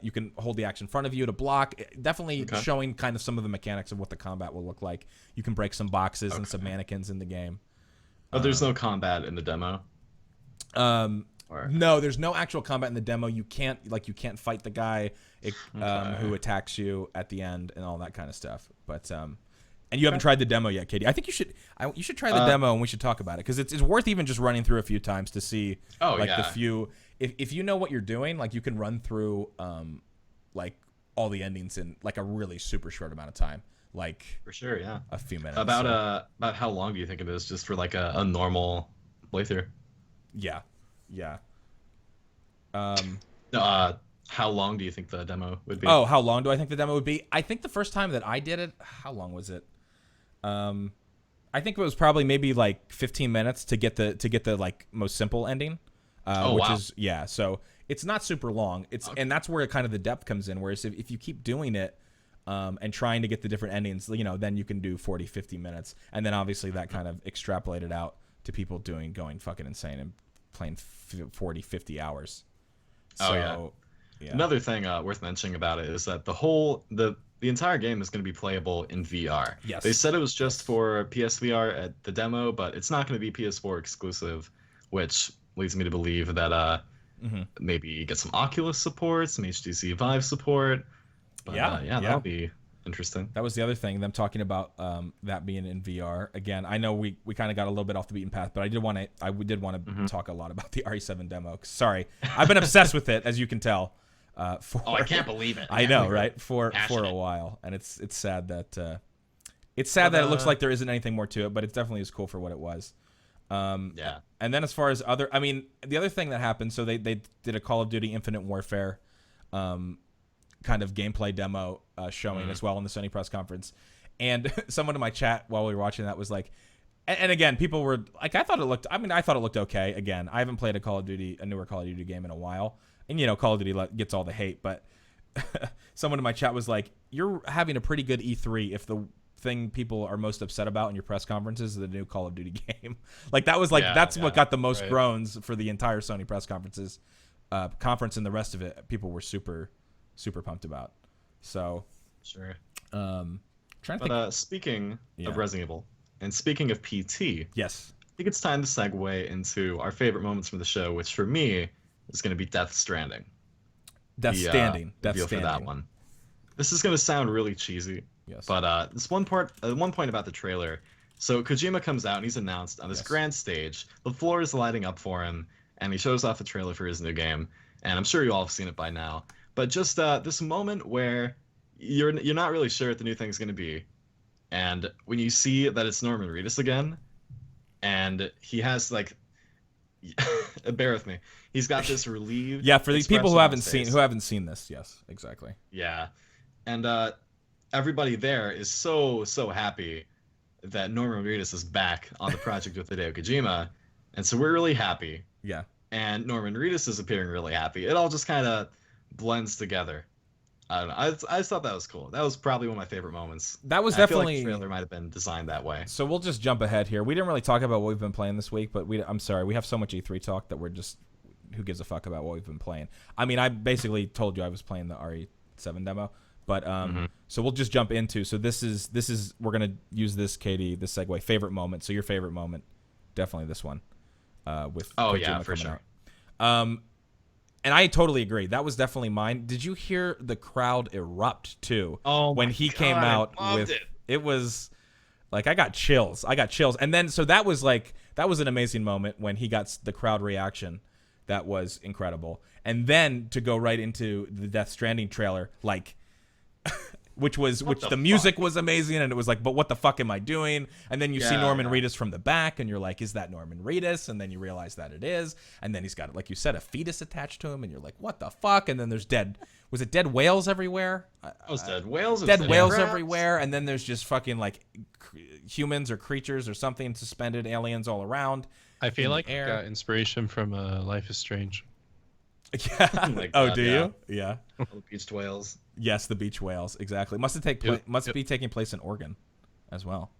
Speaker 1: You can hold the axe in front of you to block. Definitely showing kind of some of the mechanics of what the combat will look like. You can break some boxes and some mannequins in the game.
Speaker 2: But there's no combat in the demo?
Speaker 1: No, there's no actual combat in the demo. You can't fight the guy who attacks you at the end and all that kind of stuff. But and you haven't tried the demo yet, Katie. I think you should try the demo, and we should talk about it, because it's worth even just running through a few times to see the few. If you know what you're doing, like you can run through like all the endings in like a really super short amount of time, like
Speaker 2: for sure,
Speaker 1: a few minutes.
Speaker 2: About how long do you think it is, just for like a normal playthrough?
Speaker 1: Yeah.
Speaker 2: How long do you think the demo would be?
Speaker 1: Oh, how long do I think the demo would be? I think the first time that I did it, how long was it? I think it was probably maybe like 15 minutes to get the like most simple ending. So it's not super long. And that's where kind of the depth comes in. Whereas if you keep doing it and trying to get the different endings, you know, then you can do 40, 50 minutes. And then obviously that kind of extrapolated out to people going fucking insane and playing 40, 50 hours. So, yeah.
Speaker 2: Another thing worth mentioning about it is that the entire game is going to be playable in VR.
Speaker 1: Yes.
Speaker 2: They said it was just for PSVR at the demo, but it's not going to be PS4 exclusive, which leads me to believe that maybe get some Oculus support, some HTC Vive support. But, that'll be interesting.
Speaker 1: That was the other thing, them talking about that being in VR. Again, I know we kind of got a little bit off the beaten path, but I did want to talk a lot about the RE7 demo. Sorry, I've been obsessed with it, as you can tell.
Speaker 2: I can't believe it.
Speaker 1: I know, right? For a while, and it's sad that it looks like there isn't anything more to it, but it definitely is cool for what it was. And then as far as the other thing that happened, so they did a Call of Duty Infinite Warfare kind of gameplay demo showing as well in the Sony press conference, and someone in my chat while we were watching that was like, and again, people were like, I thought it looked okay. Again, I haven't played a newer Call of Duty game in a while, and you know, Call of Duty gets all the hate, but someone in my chat was like, you're having a pretty good E3 if the thing people are most upset about in your press conferences is the new Call of Duty game. Like that was like what got the most groans for the entire Sony press conference, and the rest of it people were super pumped about. So
Speaker 2: sure. Speaking of Resident Evil, and speaking of PT,
Speaker 1: yes,
Speaker 2: I think it's time to segue into our favorite moments from the show, which for me is going to be Death Stranding.
Speaker 1: Death Stranding
Speaker 2: for that one. This is going to sound really cheesy.
Speaker 1: Yes.
Speaker 2: But this one point about the trailer So Kojima comes out and he's announced on this grand stage. The floor is lighting up for him, and he shows off a trailer for his new game. And I'm sure you all have seen it by now. But just this moment where you're not really sure what the new thing's going to be, and when you see that it's Norman Reedus again, and he has like, bear with me, he's got this relieved.
Speaker 1: Yeah, for these people who haven't
Speaker 2: expression
Speaker 1: seen this, yes, exactly.
Speaker 2: Yeah, and everybody there is so happy that Norman Reedus is back on the project with Hideo Kojima, and so we're really happy.
Speaker 1: Yeah.
Speaker 2: And Norman Reedus is appearing really happy. It all just kind of blends together. I don't know. I just thought that was cool. That was probably one of my favorite moments.
Speaker 1: That was
Speaker 2: I feel
Speaker 1: definitely.
Speaker 2: like the trailer might have been designed that way.
Speaker 1: So we'll just jump ahead here. We didn't really talk about what we've been playing this week, but I'm sorry, we have so much E3 talk that we're just, who gives a fuck about what we've been playing? I mean, I basically told you I was playing the RE7 demo, but so we'll just jump into. So this is we're gonna use this, Katie, this segue. Favorite moment. So your favorite moment, definitely this one. With Kojima
Speaker 2: for sure.
Speaker 1: Out. And I totally agree. That was definitely mine. Did you hear the crowd erupt too?
Speaker 2: Oh,
Speaker 1: when he came out with it was like I got chills. And then so that was an amazing moment when he got the crowd reaction. That was incredible. And then to go right into the Death Stranding trailer, like which the music was amazing, and it was like, but what the fuck am I doing? And then you see Norman Reedus from the back, and you're like, is that Norman Reedus? And then you realize that it is, and then he's got, like you said, a fetus attached to him, and you're like, what the fuck? And then there's dead whales everywhere?
Speaker 2: Dead whales.
Speaker 1: Dead whales everywhere, and then there's just fucking like humans or creatures or something suspended, aliens all around.
Speaker 3: I feel like I got inspiration from Life is Strange.
Speaker 1: Yeah.
Speaker 2: Like
Speaker 1: oh,
Speaker 2: that,
Speaker 1: do you? Yeah.
Speaker 2: Beached whales.
Speaker 1: Yes, the beach whales. Exactly. Must be taking place in Oregon, as well.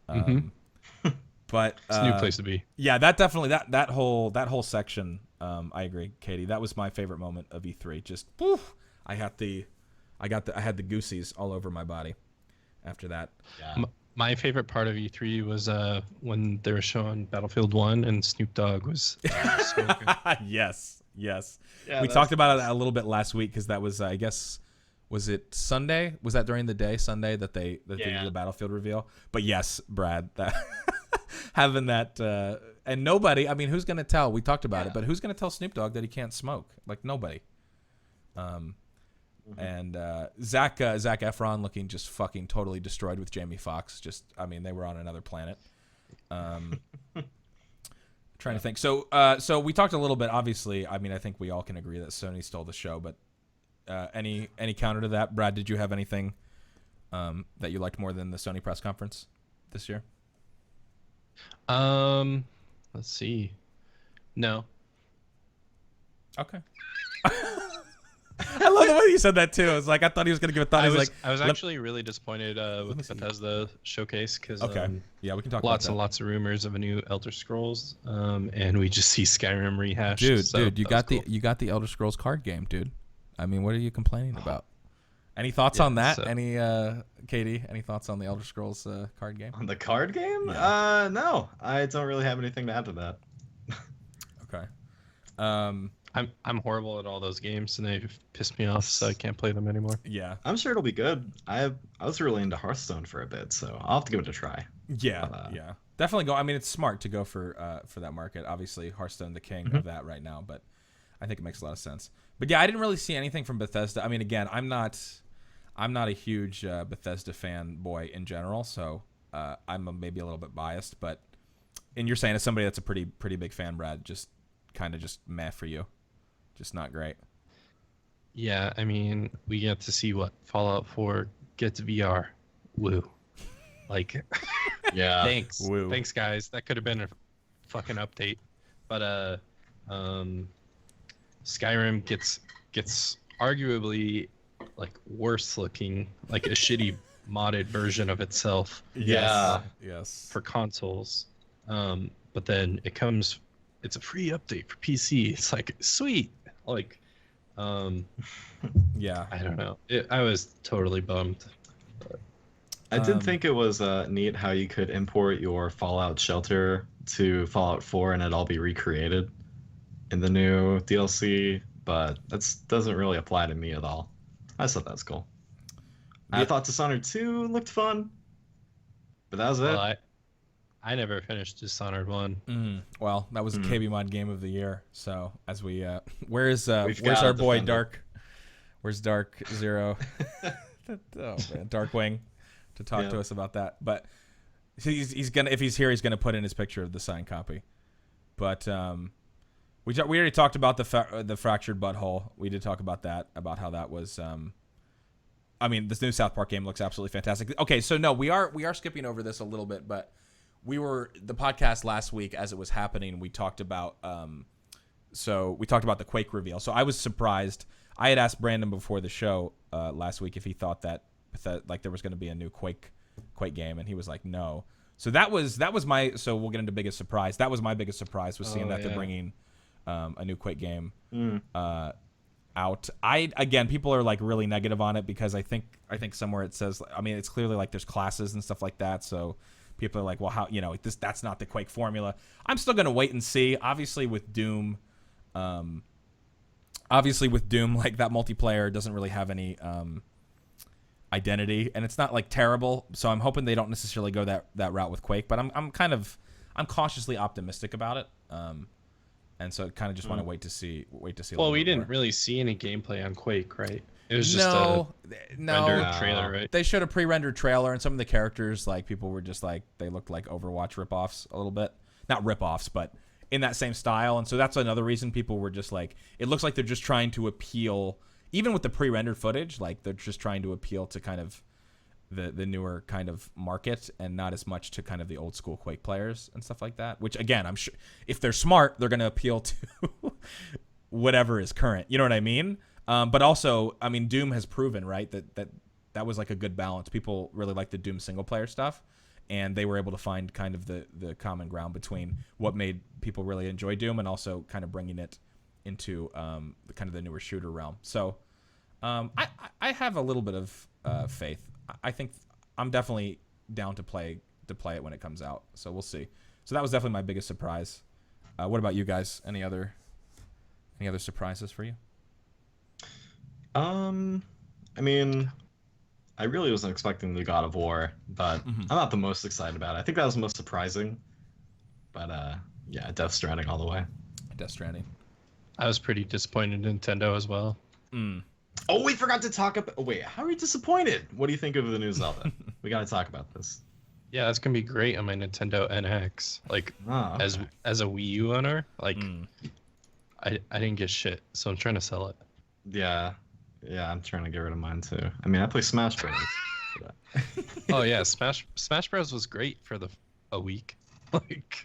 Speaker 1: But
Speaker 3: it's a new place to be.
Speaker 1: Yeah, that definitely that whole section. I agree, Katie. That was my favorite moment of E3. Just poof, I had the goosies all over my body after that.
Speaker 2: Yeah.
Speaker 3: My favorite part of E3 was when they were showing Battlefield 1 and Snoop Dogg was so good.
Speaker 1: Yes.
Speaker 2: Yeah,
Speaker 1: we talked about it a little bit last week because that was, I guess, was it Sunday? Was that during the day, Sunday, that they did the Battlefield reveal? But yes, Brad, that having that, and nobody, I mean, who's going to tell? We talked about it, but who's going to tell Snoop Dogg that he can't smoke? Like, nobody. And Zac Efron looking just fucking totally destroyed with Jamie Foxx. Just, I mean, they were on another planet. Trying to think. So we talked a little bit. Obviously, I mean, I think we all can agree that Sony stole the show. But any counter to that, Brad? Did you have anything that you liked more than the Sony press conference this year?
Speaker 3: Let's see. No.
Speaker 1: Okay. I love the way you said that too. I was like, I thought he was gonna give a thought.
Speaker 3: I was actually really disappointed with the Bethesda showcase because
Speaker 1: yeah, we can talk
Speaker 3: lots
Speaker 1: about
Speaker 3: and lots of rumors of a new Elder Scrolls, and we just see Skyrim rehashed.
Speaker 1: Dude, you got the Elder Scrolls card game, dude. I mean, what are you complaining about? Any thoughts on that? Any Katie? Any thoughts on the Elder Scrolls card game?
Speaker 2: On the card game?
Speaker 1: Yeah.
Speaker 2: No, I don't really have anything to add to that.
Speaker 1: Okay.
Speaker 3: I'm horrible at all those games, and they've pissed me off, so I can't play them anymore.
Speaker 1: Yeah,
Speaker 2: I'm sure it'll be good. I was really into Hearthstone for a bit, so I'll have to give it a try.
Speaker 1: Yeah, yeah, definitely go. I mean, it's smart to go for that market. Obviously, Hearthstone the king of that right now, but I think it makes a lot of sense. But yeah, I didn't really see anything from Bethesda. I mean, again, I'm not a huge Bethesda fan boy in general, so I'm maybe a little bit biased. But and you're saying as somebody that's a pretty big fan, Brad, just kind of just meh for you. Just not great.
Speaker 3: Yeah, I mean, we get to see what Fallout 4 gets VR. Woo. Like,
Speaker 2: yeah.
Speaker 3: Thanks.
Speaker 1: Woo.
Speaker 3: Thanks, guys. That could have been a fucking update. But Skyrim gets arguably like worse looking, like a shitty modded version of itself.
Speaker 2: Yeah.
Speaker 1: Yes.
Speaker 3: For consoles. But then it's a free update for PC. It's like sweet. Like,
Speaker 1: yeah.
Speaker 3: I don't know. I was totally bummed. But,
Speaker 2: I did think it was neat how you could import your Fallout shelter to Fallout 4 and it all be recreated in the new DLC, but that doesn't really apply to me at all. I just thought that was cool. I thought Dishonored 2 looked fun, but that was it.
Speaker 3: Well, I never finished Dishonored 1.
Speaker 1: Well, that was a KBMOD game of the year. So as we, where's
Speaker 2: We've
Speaker 1: our
Speaker 2: gotta
Speaker 1: boy
Speaker 2: defend it.
Speaker 1: Dark? Where's Dark Zero? Oh man, Darkwing, to talk to us about that. But he's gonna, if he's here, he's gonna put in his picture of the signed copy. But we already talked about the fractured butthole. We did talk about that, about how that was. I mean, this new South Park game looks absolutely fantastic. Okay, so no, we are skipping over this a little bit, but the podcast last week as it was happening, we talked about the Quake reveal. So I was surprised. I had asked Brandon before the show last week if he thought that like there was going to be a new Quake game, and he was like, no. So that was my. So we'll get into biggest surprise. That was my biggest surprise, was seeing that they're bringing a new Quake game out. Again, people are like really negative on it because I think somewhere it says, I mean, it's clearly like there's classes and stuff like that. So people are like, well, how, that's not the Quake formula. I'm still gonna wait and see. Obviously with Doom, like that multiplayer doesn't really have any identity, and it's not like terrible. So I'm hoping they don't necessarily go that route with Quake. But I'm cautiously optimistic about it. And so kind of just want to wait to see.
Speaker 3: Well, we didn't really see any gameplay on Quake, right? It was just a rendered trailer, right?
Speaker 1: They showed a pre-rendered trailer, and some of the characters, like, people were just like, they looked like Overwatch ripoffs a little bit. Not ripoffs, but in that same style. And so that's another reason people were just like, it looks like they're just trying to appeal, even with the pre-rendered footage, like they're just trying to appeal to kind of the newer kind of market, and not as much to kind of the old school Quake players and stuff like that. Which, again, I'm sure if they're smart, they're going to appeal to whatever is current. You know what I mean? But also, I mean, Doom has proven, right, that was like a good balance. People really like the Doom single player stuff, and they were able to find kind of the common ground between what made people really enjoy Doom and also kind of bringing it into the kind of the newer shooter realm. So I have a little bit of faith. I think I'm definitely down to play it when it comes out. So we'll see. So that was definitely my biggest surprise. What about you guys? Any other surprises for you?
Speaker 2: I mean, I really wasn't expecting the God of War, but I'm not the most excited about it. I think that was the most surprising. But yeah, Death Stranding all the way.
Speaker 1: Death Stranding.
Speaker 3: I was pretty disappointed in Nintendo as well.
Speaker 2: Oh, we forgot to talk about. Oh, wait, how are you disappointed? What do you think of the new Zelda? We got to talk about this.
Speaker 3: Yeah, that's gonna be great on my Nintendo NX. Like,
Speaker 2: okay.
Speaker 3: as a Wii U owner, like, I didn't get shit, so I'm trying to sell it.
Speaker 2: Yeah, I'm trying to get rid of mine too. I mean, I play Smash Bros.
Speaker 3: Oh yeah, Smash Bros was great for a week, like,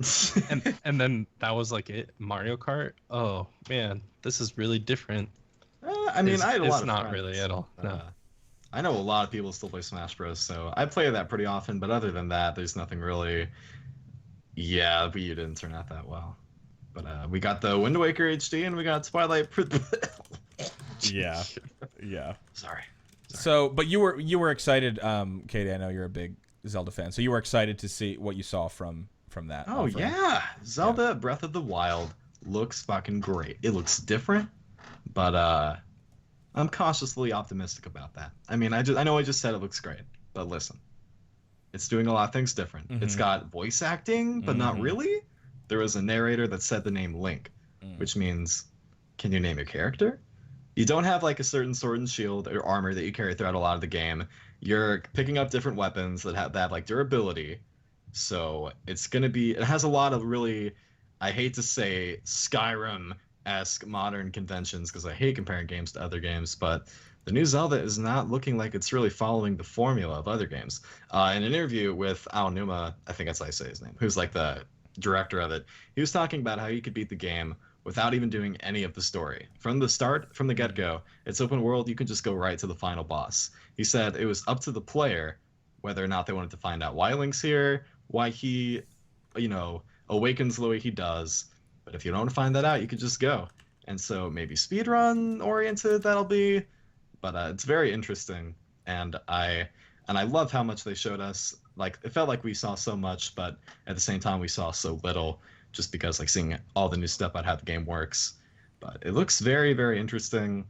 Speaker 3: and then that was like it. Mario Kart. Oh man, this is really different.
Speaker 2: I mean, I had a lot of
Speaker 3: It's not
Speaker 2: friends.
Speaker 3: really at all. No.
Speaker 2: I know a lot of people still play Smash Bros, so I play that pretty often. But other than that, there's nothing really. Yeah, Wii U didn't turn out that well. But we got the Wind Waker HD and we got Twilight.
Speaker 1: Yeah.
Speaker 2: Sorry.
Speaker 1: So, but you were excited, Katie. I know you're a big Zelda fan, so you were excited to see what you saw from that.
Speaker 2: Oh yeah, Zelda Breath of the Wild looks fucking great. It looks different, but I'm cautiously optimistic about that. I mean, I know I just said it looks great, but listen, it's doing a lot of things different. It's got voice acting, but not really. There was a narrator that said the name Link, which means, can you name your character? You don't have like a certain sword and shield or armor that you carry throughout a lot of the game. You're picking up different weapons that have like durability. So it has a lot of really, I hate to say, Skyrim-esque modern conventions because I hate comparing games to other games, but the new Zelda is not looking like it's really following the formula of other games. In an interview with Aonuma, I think that's how I say his name, who's like the director of it, he was talking about how you could beat the game without even doing any of the story. From the start, from the get-go, it's open world, you can just go right to the final boss. He said it was up to the player whether or not they wanted to find out why Link's here, why he, awakens the way he does. But if you don't want to find that out, you could just go. And so maybe speedrun oriented that'll be, but it's very interesting. And I love how much they showed us. Like, it felt like we saw so much, but at the same time we saw so little, just because like seeing all the new stuff about how the game works. But it looks very, very interesting.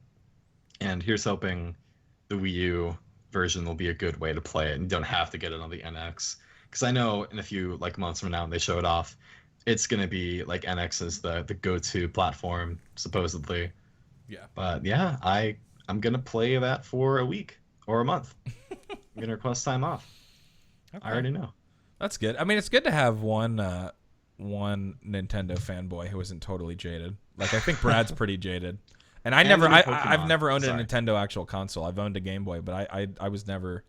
Speaker 2: And here's hoping the Wii U version will be a good way to play it, and you don't have to get it on the NX. because I know in a few like months from now when they show it off, it's gonna be like NX is the go-to platform supposedly.
Speaker 1: Yeah.
Speaker 2: But yeah, I'm gonna play that for a week or a month. I'm gonna request time off.
Speaker 1: Okay.
Speaker 2: I already know.
Speaker 1: That's good. I mean, it's good to have one Nintendo fanboy who isn't totally jaded. Like, I think Brad's pretty jaded. And I've never owned a Nintendo actual console. I've owned a Game Boy, but I was never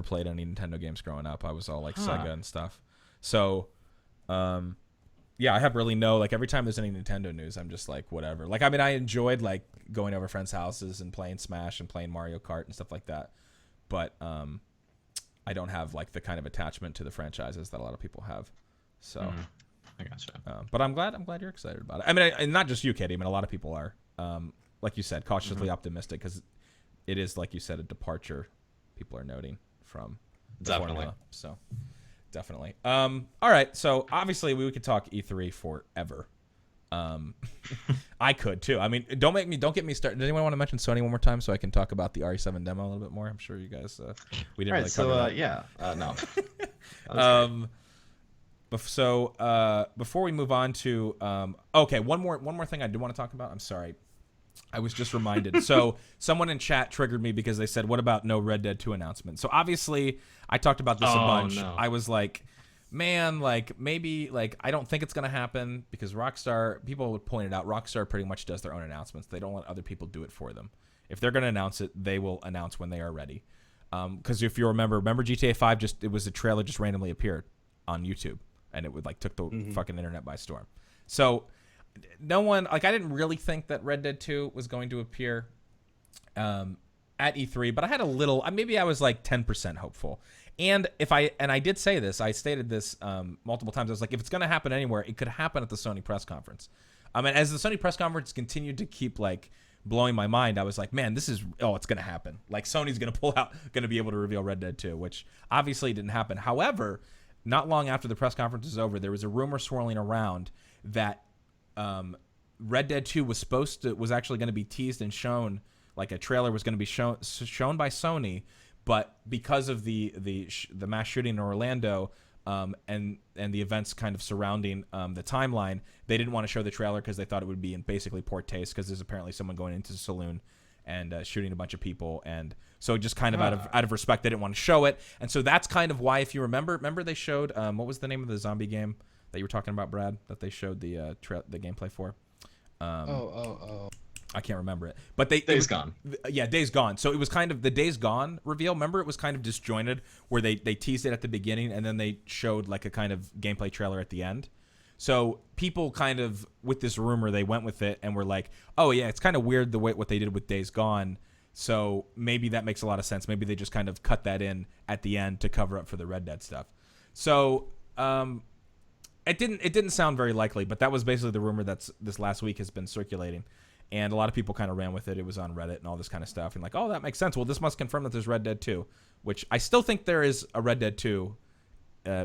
Speaker 1: played any Nintendo games growing up. I was all like Sega and stuff. So, yeah, I have really like every time there's any Nintendo news, I'm just like, whatever. Like, I mean, I enjoyed like going over friends' houses and playing Smash and playing Mario Kart and stuff like that. But, I don't have like the kind of attachment to the franchises that a lot of people have. So,
Speaker 2: I gotcha.
Speaker 1: But I'm glad you're excited about it. I mean, and not just you, Katie. I mean, a lot of people are. Like you said, cautiously optimistic because it is, like you said, a departure. People are noting from the formula. So, definitely. All right. So obviously we could talk E3 forever. I could too. I mean, don't get me started. Does anyone want to mention Sony one more time so I can talk about the RE7 demo a little bit more? I'm sure you guys we didn't really cover that.
Speaker 2: Yeah, no.
Speaker 1: Before we move on to okay, one more thing I do want to talk about. I'm sorry. I was just reminded. So someone in chat triggered me because they said, "What about no Red Dead 2 announcement?" So obviously, I talked about this a bunch.
Speaker 2: No.
Speaker 1: I was like, man, like maybe like I don't think it's gonna happen because Rockstar. People would point it out. Rockstar pretty much does their own announcements. They don't let other people do it for them. If they're gonna announce it, they will announce when they are ready. Because if you remember GTA 5 it was a trailer just randomly appeared on YouTube and it would like took the fucking internet by storm. So no one like I didn't really think that Red Dead 2 was going to appear at E3, but I had a little. Maybe I was like 10% hopeful. And I did say this, I stated this multiple times. I was like, if it's going to happen anywhere, it could happen at the Sony press conference. And as the Sony press conference continued to keep like blowing my mind, I was like, man, it's going to happen. Like Sony's going to be able to reveal Red Dead 2, which obviously didn't happen. However, not long after the press conference was over, there was a rumor swirling around that Red Dead 2 was actually going to be teased and shown, like a trailer was going to be shown by Sony, but because of the mass shooting in Orlando and the events kind of surrounding the timeline, they didn't want to show the trailer because they thought it would be in basically poor taste because there's apparently someone going into the saloon and shooting a bunch of people, and so just kind of out of respect they didn't want to show it. And so that's kind of why, if you remember they showed what was the name of the zombie game that you were talking about, Brad, that they showed the gameplay for? I can't remember it, but
Speaker 2: Days Gone.
Speaker 1: Yeah, Days Gone. So it was kind of the Days Gone reveal. Remember, it was kind of disjointed, where they teased it at the beginning and then they showed like a kind of gameplay trailer at the end. So people kind of, with this rumor, they went with it and were like, oh yeah, it's kind of weird the way what they did with Days Gone. So maybe that makes a lot of sense. Maybe they just kind of cut that in at the end to cover up for the Red Dead stuff. So it didn't sound very likely, but that was basically the rumor that's this last week has been circulating. And a lot of people kind of ran with it. It was on Reddit and all this kind of stuff. And like, oh, that makes sense. Well, this must confirm that there's Red Dead 2, which I still think there is a Red Dead 2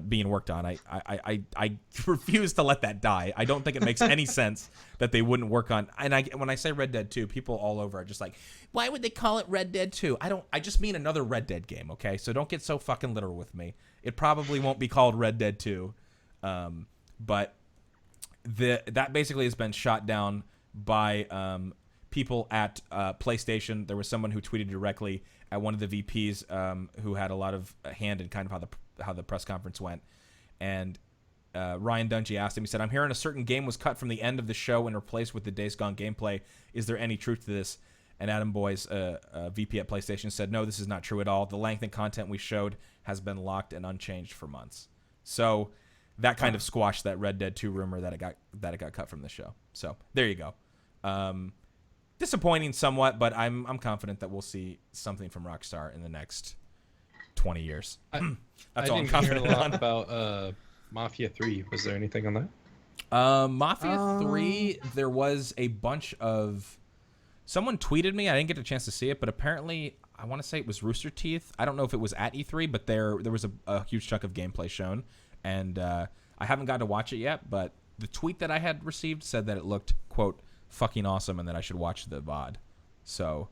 Speaker 1: being worked on. I refuse to let that die. I don't think it makes any sense that they wouldn't work on. And when I say Red Dead 2, people all over are just like, why would they call it Red Dead 2? I just mean another Red Dead game, okay? So don't get so fucking literal with me. It probably won't be called Red Dead 2. But that basically has been shot down by people at PlayStation. There was someone who tweeted directly at one of the VPs who had a lot of hand in kind of how the press conference went. And Ryan Dungy asked him, he said, I'm hearing a certain game was cut from the end of the show and replaced with the Days Gone gameplay. Is there any truth to this? And Adam Boyes, VP at PlayStation, said, no, this is not true at all. The length and content we showed has been locked and unchanged for months. So that kind of squashed that Red Dead 2 rumor that it got cut from the show. So there you go. Disappointing somewhat, but I'm confident that we'll see something from Rockstar in the next 20 years. That's all I'm confident
Speaker 3: hear a lot
Speaker 1: on.
Speaker 3: About Mafia 3. Was there anything on that?
Speaker 1: Mafia 3, there was a bunch of... Someone tweeted me. I didn't get a chance to see it, but apparently, I want to say it was Rooster Teeth. I don't know if it was at E3, but there was a huge chunk of gameplay shown. And I haven't got to watch it yet, but the tweet that I had received said that it looked, quote, fucking awesome and that I should watch the VOD. So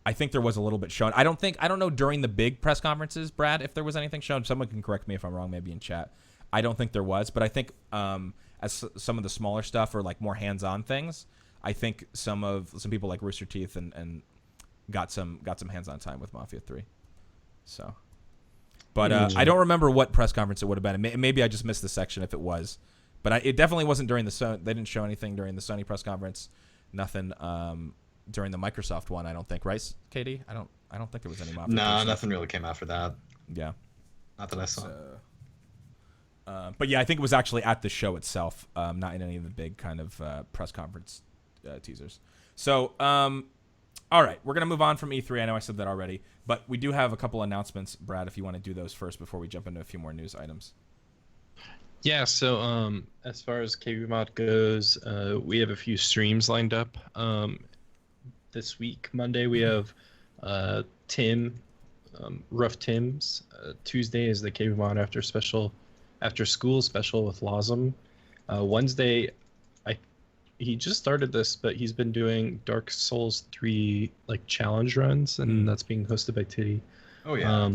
Speaker 1: I think there was a little bit shown. I don't know during the big press conferences, Brad, if there was anything shown. Someone can correct me if I'm wrong, maybe in chat. I don't think there was, but I think as some of the smaller stuff or like more hands-on things, I think some people like Rooster Teeth and got some hands-on time with Mafia 3. So, but I don't remember what press conference it would have been. Maybe I just missed the section if it was, but it definitely wasn't during the they didn't show anything during the Sony press conference. Nothing during the Microsoft one, I don't think, right, KD? I don't think it was any Mafia.
Speaker 2: No, nothing really came after that.
Speaker 1: Yeah,
Speaker 2: not that I saw.
Speaker 1: But yeah, I think it was actually at the show itself, not in any of the big kind of press conference teasers. So, all right, we're gonna move on from E3. I know I said that already, but we do have a couple announcements, Brad. If you want to do those first before we jump into a few more news items.
Speaker 3: Yeah, so as far as KBMOD goes, we have a few streams lined up. This week, Monday, we have Tim, Rough Tim's. Tuesday is the KBMOD after school special with Lawsum. Wednesday, he just started this, but he's been doing Dark Souls 3 like challenge runs, and that's being hosted by Titty.
Speaker 2: Oh yeah.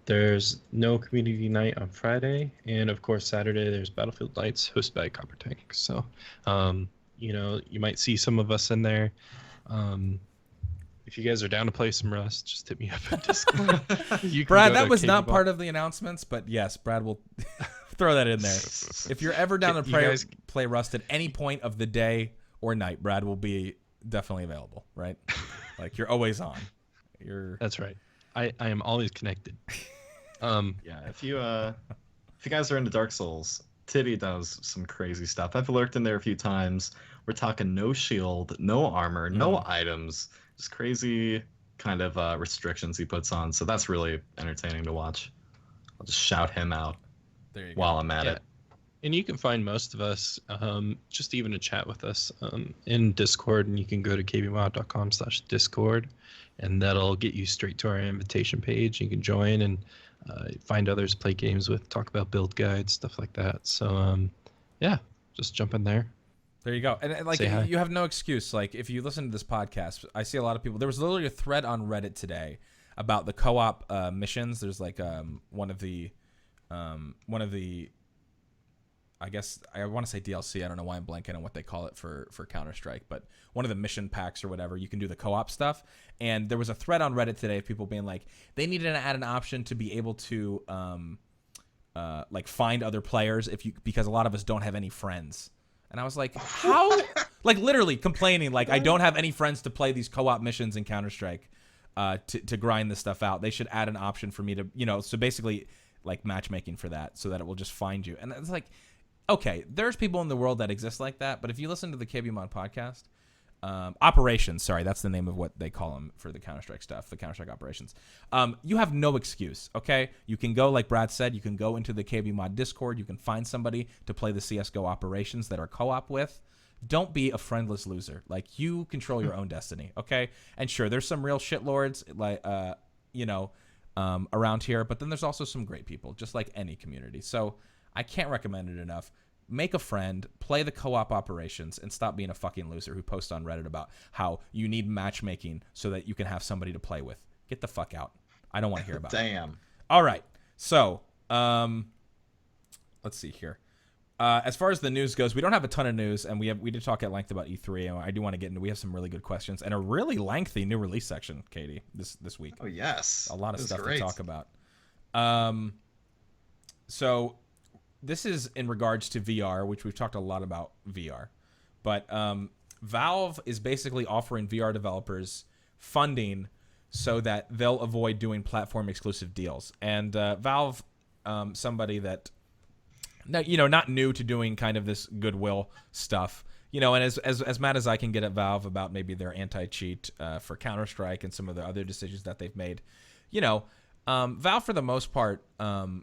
Speaker 3: There's no community night on Friday, and of course Saturday there's Battlefield Nights hosted by Copper Tank. So, you might see some of us in there. If you guys are down to play some Rust, just hit me up in Discord.
Speaker 1: Brad, that was not part of the announcements, but yes, Brad will throw that in there. If you're ever down to play Rust at any point of the day or night, Brad will be definitely available, right? Like you're always on.
Speaker 3: That's right. I am always connected.
Speaker 2: Yeah, if you guys are into Dark Souls, Titty does some crazy stuff. I've lurked in there a few times. We're talking no shield, no armor, no items, just crazy kind of restrictions he puts on. So that's really entertaining to watch. I'll just shout him out while I'm at it.
Speaker 3: And you can find most of us, just even to chat with us in Discord, and you can go to kbmod.com/discord, and that'll get you straight to our invitation page. You can join and find others to play games with, talk about build guides, stuff like that. So, yeah, just jump in there.
Speaker 1: There you go. And like you have no excuse. Like if you listen to this podcast, I see a lot of people. There was literally a thread on Reddit today about the co-op missions. There's like one of the I guess I want to say DLC. I don't know why I'm blanking on what they call it for Counter-Strike, but one of the mission packs or whatever, you can do the co-op stuff. And there was a thread on Reddit today of people being like, they needed to add an option to be able to like find other players because a lot of us don't have any friends. And I was like, how? Like literally complaining, like I don't have any friends to play these co-op missions in Counter-Strike to grind this stuff out. They should add an option for me to, so basically like matchmaking for that so that it will just find you. And it's like, okay, there's people in the world that exist like that. But if you listen to the KBMOD podcast, Operations, sorry, that's the name of what they call them for the Counter-Strike stuff, the Counter-Strike Operations. You have no excuse, okay? You can go, like Brad said, you can go into the KBMOD Discord. You can find somebody to play the CSGO Operations that are co-op with. Don't be a friendless loser. Like, you control your own destiny, okay? And sure, there's some real shitlords, like, around here, but then there's also some great people, just like any community. So I can't recommend it enough. Make a friend, play the co-op Operations, and stop being a fucking loser who posts on Reddit about how you need matchmaking so that you can have somebody to play with. Get the fuck out. I don't want to hear about it.
Speaker 2: Damn.
Speaker 1: All right. So, let's see here. As far as the news goes, we don't have a ton of news, and we did talk at length about E3, and I do want to get into. We have some really good questions and a really lengthy new release section, Katie, this week.
Speaker 2: Oh yes,
Speaker 1: a lot of stuff to talk about. So this is in regards to VR, which we've talked a lot about VR, but Valve is basically offering VR developers funding so that they'll avoid doing platform exclusive deals. And Valve, somebody that, not new to doing kind of this goodwill stuff, and as mad as I can get at Valve about maybe their anti-cheat for Counter-Strike and some of the other decisions that they've made, Valve for the most part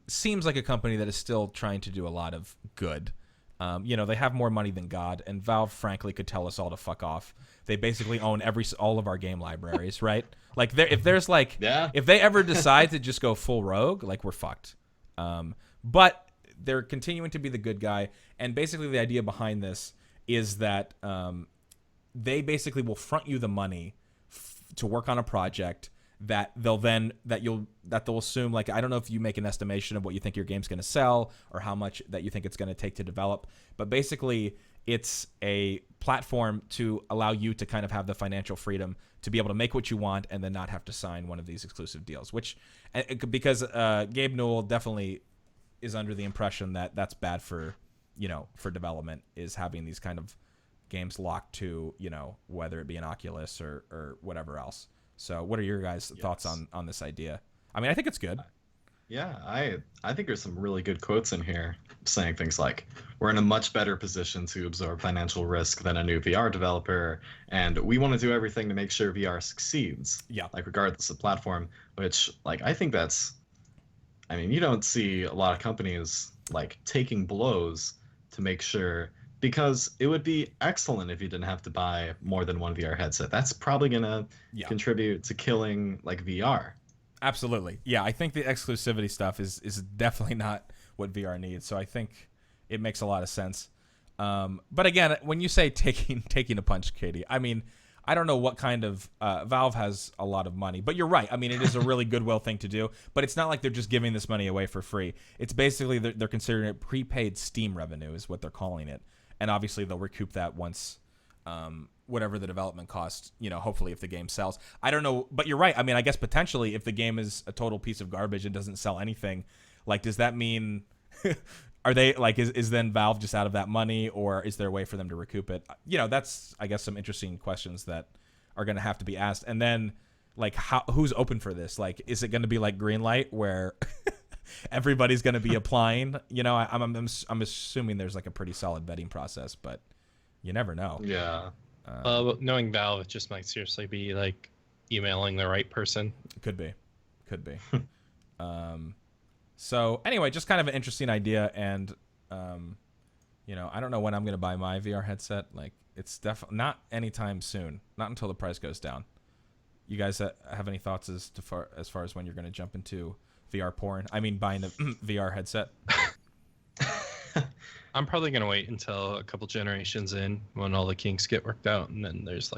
Speaker 1: seems like a company that is still trying to do a lot of good. They have more money than God, and Valve frankly could tell us all to fuck off. They basically own all of our game libraries, right? Like if they ever decide to just go full rogue, like we're fucked. But they're continuing to be the good guy, and basically the idea behind this is that they basically will front you the money to work on a project that they'll assume, like, I don't know if you make an estimation of what you think your game's going to sell or how much that you think it's going to take to develop, but basically it's a platform to allow you to kind of have the financial freedom to be able to make what you want and then not have to sign one of these exclusive deals, which, because Gabe Newell definitely is under the impression that that's bad for, for development, is having these kind of games locked to, whether it be an Oculus or whatever else. So what are your guys' thoughts on this idea? I mean, I think it's good.
Speaker 2: Yeah, I think there's some really good quotes in here saying things like, we're in a much better position to absorb financial risk than a new VR developer, and we want to do everything to make sure VR succeeds.
Speaker 1: Yeah.
Speaker 2: Like, regardless of platform, which, like, I think that's, I mean, you don't see a lot of companies, like, taking blows to make sure, because it would be excellent if you didn't have to buy more than one VR headset. That's probably going to contribute to killing, like, VR.
Speaker 1: Absolutely. Yeah, I think the exclusivity stuff is definitely not what VR needs. So I think it makes a lot of sense. But again, when you say taking a punch, Katie, I mean, I don't know what kind of Valve has a lot of money, but you're right. I mean, it is a really goodwill thing to do, but it's not like they're just giving this money away for free. It's basically they're considering it prepaid Steam revenue is what they're calling it. And obviously they'll recoup that once whatever the development cost, hopefully if the game sells. I don't know, but you're right. I mean, I guess potentially if the game is a total piece of garbage and doesn't sell anything, like, does that mean are they like, is then Valve just out of that money, or is there a way for them to recoup it? That's, I guess, some interesting questions that are going to have to be asked. And then, like, who's open for this? Like, is it going to be like Greenlight where everybody's going to be applying? I'm assuming there's like a pretty solid vetting process, but you never know.
Speaker 2: Yeah.
Speaker 3: Knowing Valve, it just might seriously be like emailing the right person.
Speaker 1: Could be. So anyway, just kind of an interesting idea, and I don't know when I'm going to buy my VR headset. Like, it's definitely not anytime soon, not until the price goes down. You guys have any thoughts as far as when you're going to jump into VR porn? I mean, buying the VR headset.
Speaker 3: I'm probably going to wait until a couple generations in when all the kinks get worked out. And then there's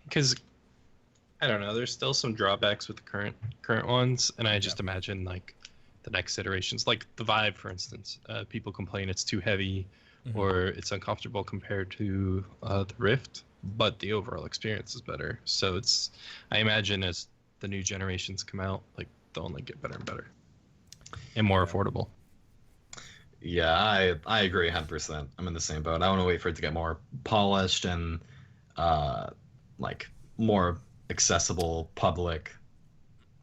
Speaker 3: because I don't know, there's still some drawbacks with the current ones. And I just imagine like the next iterations, like the Vive, for instance, people complain it's too heavy or it's uncomfortable compared to the Rift, but the overall experience is better. So I imagine as the new generations come out, like they'll only get better and better and more affordable.
Speaker 2: Yeah, I agree 100%. I'm in the same boat. I want to wait for it to get more polished and like more accessible public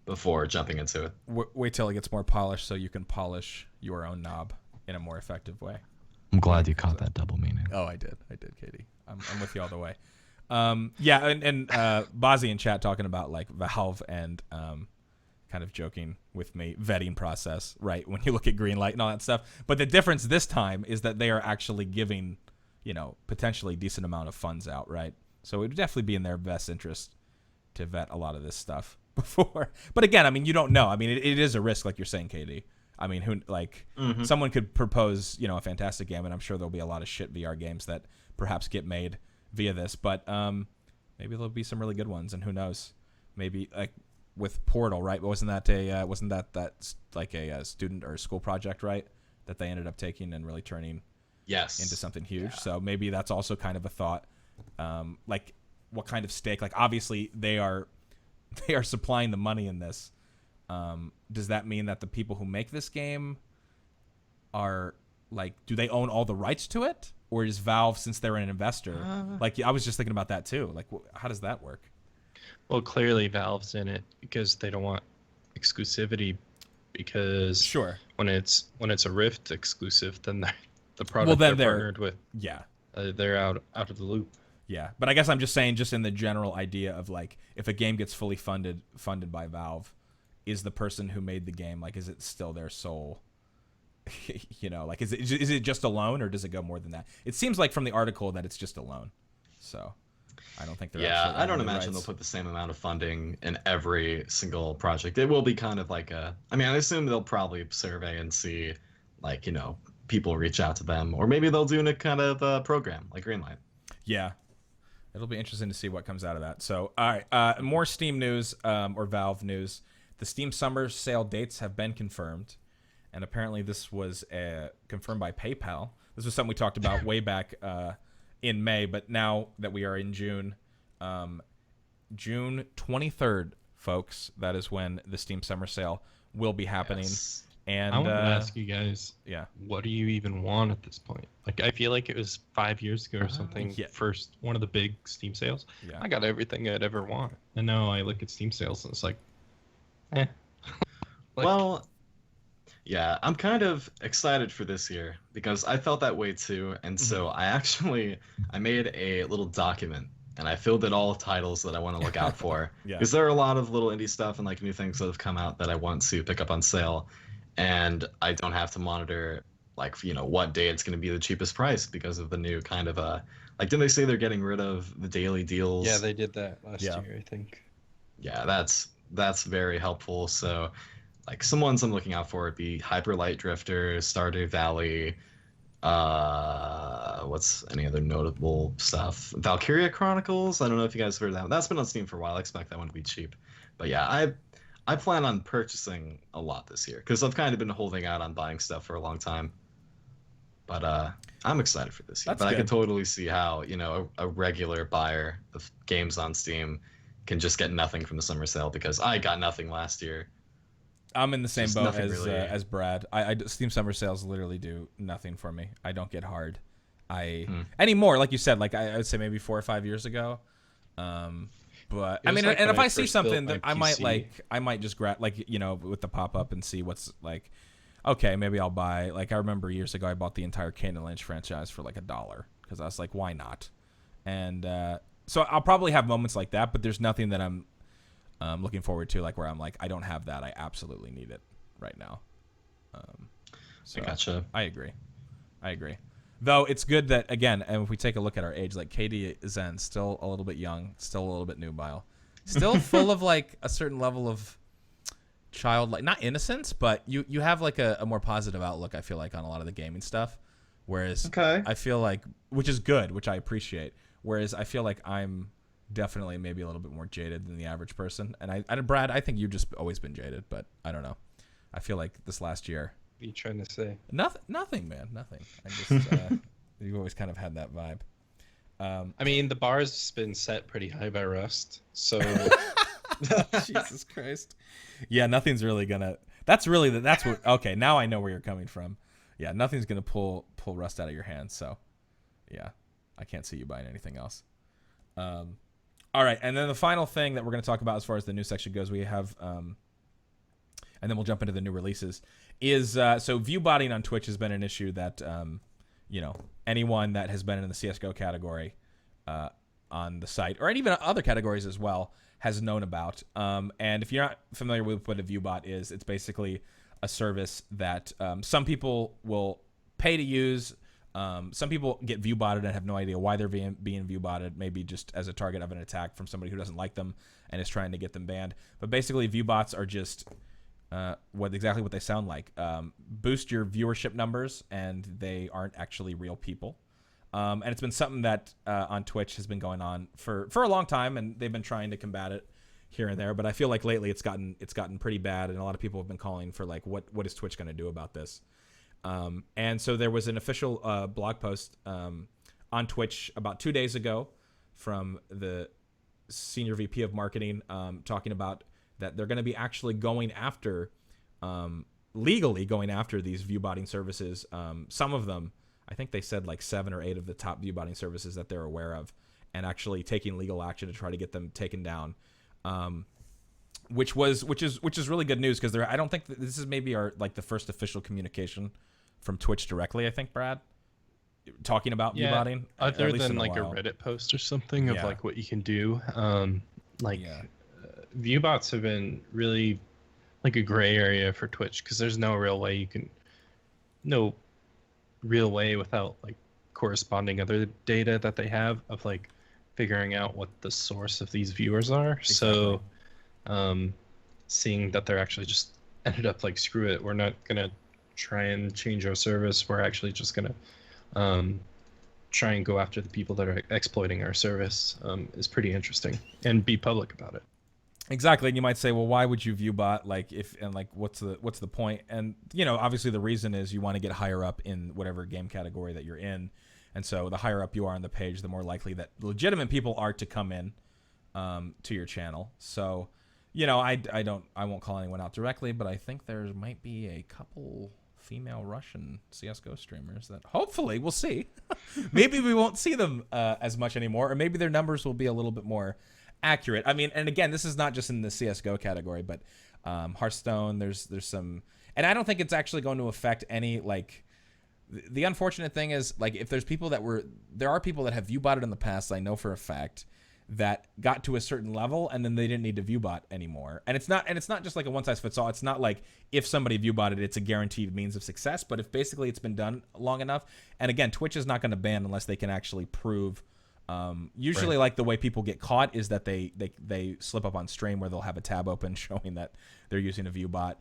Speaker 2: before jumping into it.
Speaker 1: Wait till it gets more polished so you can polish your own knob in a more effective way.
Speaker 4: I'm glad you caught that double meaning.
Speaker 1: Oh, I did, Katie. I'm with you all the way. Yeah, and Bozzy in chat talking about like Valve and kind of joking with me, vetting process, right? When you look at Greenlight and all that stuff. But the difference this time is that they are actually giving, potentially decent amount of funds out, right? So it would definitely be in their best interest to vet a lot of this stuff before. But again, I mean, you don't know. I mean, it is a risk, like you're saying, Katie. I mean, someone could propose, a fantastic game, and I'm sure there'll be a lot of shit VR games that perhaps get made via this. But maybe there'll be some really good ones, and who knows? Maybe like with Portal, right? Wasn't that like a student or a school project, right? That they ended up taking and really turning into something huge. Yeah. So maybe that's also kind of a thought. Like what kind of stake? Like obviously they are supplying the money in this. Does that mean that the people who make this game are like, do they own all the rights to it, or is Valve, since they're an investor? Like I was just thinking about that too. Like how does that work?
Speaker 3: Well, clearly Valve's in it because they don't want exclusivity. Because when it's a Rift exclusive, then the product they're partnered with, they're out of the loop.
Speaker 1: Yeah, but I guess I'm just saying, just in the general idea of like, if a game gets fully funded by Valve, is the person who made the game, like, is it still their sole? Like, is it just a loan, or does it go more than that? It seems like from the article that it's just a loan. So I don't think they're.
Speaker 2: Yeah, I don't imagine they'll put the same amount of funding in every single project. It will be kind of like I assume they'll probably survey and see, like, people reach out to them, or maybe they'll do a kind of program like Greenlight.
Speaker 1: Yeah, It'll be interesting to see what comes out of that. So, all right, more Steam news or Valve news. The Steam Summer Sale dates have been confirmed, and apparently this was confirmed by PayPal. This was something we talked about way back in May, but now that we are in June, June 23rd, folks, that is when the Steam Summer Sale will be happening.
Speaker 2: Yes.
Speaker 1: And
Speaker 3: I want to ask you guys,
Speaker 1: yeah,
Speaker 3: what do you even want at this point? Like, I feel like it was 5 years ago or something.
Speaker 1: Yeah.
Speaker 3: First, one of the big Steam sales.
Speaker 1: Yeah.
Speaker 3: I got everything I'd ever want, and now I look at Steam sales and it's like, eh. Like,
Speaker 2: Well, yeah, I'm kind of excited for this year because I felt that way too, and so I made a little document and I filled in all titles that I want to look out for.
Speaker 1: Yeah.
Speaker 2: Because there are a lot of little indie stuff and like new things that have come out that I want to pick up on sale, and I don't have to monitor like what day it's going to be the cheapest price because of the new kind of like didn't they say they're getting rid of the daily deals?
Speaker 3: yeah, they did that last
Speaker 1: Yeah.
Speaker 3: year, I think.
Speaker 2: Yeah, that's very helpful. So like some ones I'm looking out for would be Hyper Light Drifter, Stardew Valley, what's any other notable stuff? Valkyria Chronicles. I don't know if you guys heard of that. That's been on Steam for a while. I expect that one to be cheap. But yeah, I plan on purchasing a lot this year because I've kind of been holding out on buying stuff for a long time. But I'm excited for this year.
Speaker 1: That's
Speaker 2: but I can
Speaker 1: good.
Speaker 2: totally see how, a regular buyer of games on Steam can just get nothing from the summer sale because I got nothing last year.
Speaker 1: I'm in the same
Speaker 2: Just
Speaker 1: boat
Speaker 2: nothing
Speaker 1: as
Speaker 2: really.
Speaker 1: as Brad. Steam Summer Sales literally do nothing for me. I don't get hard. Anymore, like you said, like I would say maybe 4 or 5 years ago. But I
Speaker 3: It was
Speaker 1: mean,
Speaker 3: like
Speaker 1: and
Speaker 3: when
Speaker 1: if
Speaker 3: I
Speaker 1: I see
Speaker 3: first built
Speaker 1: something
Speaker 3: my
Speaker 1: that I might
Speaker 3: PC.
Speaker 1: like, I might just grab like with the pop up and see what's like. Okay, maybe I'll buy. Like I remember years ago, I bought the entire Kane and Lynch franchise for like $1 because I was like, why not? And so I'll probably have moments like that, but there's nothing that I'm looking forward to, like where I'm like, I don't have that. I absolutely need it right now. So
Speaker 2: I gotcha.
Speaker 1: I agree. Though it's good that, again, and if we take a look at our age, like Katie Zen, still a little bit young, still a little bit nubile, still full of like a certain level of childlike, not innocence, but you have like a more positive outlook, I feel like, on a lot of the gaming stuff. Whereas
Speaker 2: Okay.
Speaker 1: I feel like, which is good, which I appreciate. Whereas I feel like I'm definitely maybe a little bit more jaded than the average person. And Brad, I think you've just always been jaded, but I don't know. I feel like this last year,
Speaker 3: What are you trying to say?
Speaker 1: nothing, man, nothing. I just you've always kind of had that vibe.
Speaker 3: I mean, the bar's been set pretty high by Rust, so
Speaker 1: Jesus Christ. Yeah, nothing's really gonna. That's what. Okay, now I know where you're coming from. Yeah, nothing's gonna pull Rust out of your hands. So, yeah, I can't see you buying anything else. All right, and then the final thing that we're gonna talk about as far as the news section goes, we have, and then we'll jump into the new releases. Is so viewbotting on Twitch has been an issue that anyone that has been in the CS:GO category on the site, or even other categories as well, has known about. And if you're not familiar with what a viewbot is, it's basically a service that some people will pay to use. Some people get viewbotted and have no idea why they're being viewbotted, maybe just as a target of an attack from somebody who doesn't like them and is trying to get them banned. But basically, viewbots are just exactly what they sound like. Boost your viewership numbers, and they aren't actually real people. And it's been something that on Twitch has been going on for a long time, and they've been trying to combat it here and there. But I feel like lately it's gotten pretty bad, and a lot of people have been calling for like, what is Twitch going to do about this? And so there was an official blog post on Twitch about 2 days ago from the senior VP of marketing talking about that they're going to be actually going after, legally going after these viewbotting services. Some of them, I think they said like 7 or 8 of the top viewbotting services that they're aware of, and actually taking legal action to try to get them taken down. Which is really good news, because I don't think that this is maybe the first official communication from Twitch directly. I think, Brad, talking about viewbotting,
Speaker 3: other than like a Reddit post or something of
Speaker 1: Yeah.
Speaker 3: like what you can do.
Speaker 1: Yeah.
Speaker 3: Viewbots have been really like a gray area for Twitch, because there's no real way without like corresponding other data that they have of like figuring out what the source of these viewers are. So seeing that they're actually just ended up like, screw it, we're not gonna try and change our service, we're actually just gonna try and go after the people that are exploiting our service is pretty interesting, and be public about it.
Speaker 1: Exactly, and you might say, well, why would you viewbot? What's the point? And obviously the reason is you want to get higher up in whatever game category that you're in, and so the higher up you are on the page, the more likely that legitimate people are to come in to your channel. So, I won't call anyone out directly, but I think there might be a couple female Russian CS:GO streamers that hopefully we'll see. Maybe we won't see them as much anymore, or maybe their numbers will be a little bit more accurate. I mean, and again, this is not just in the CS:GO category, but Hearthstone, there's some, and I don't think it's actually going to affect any, like, the unfortunate thing is, like, if there are people that have viewbotted in the past, I know for a fact, that got to a certain level and then they didn't need to viewbot anymore. And it's not just like a one size fits all. It's not like if somebody viewbotted, it's a guaranteed means of success, but if basically it's been done long enough, and again, Twitch is not going to ban unless they can actually prove. Usually, right, like, the way people get caught is that they slip up on stream where they'll have a tab open showing that they're using a viewbot,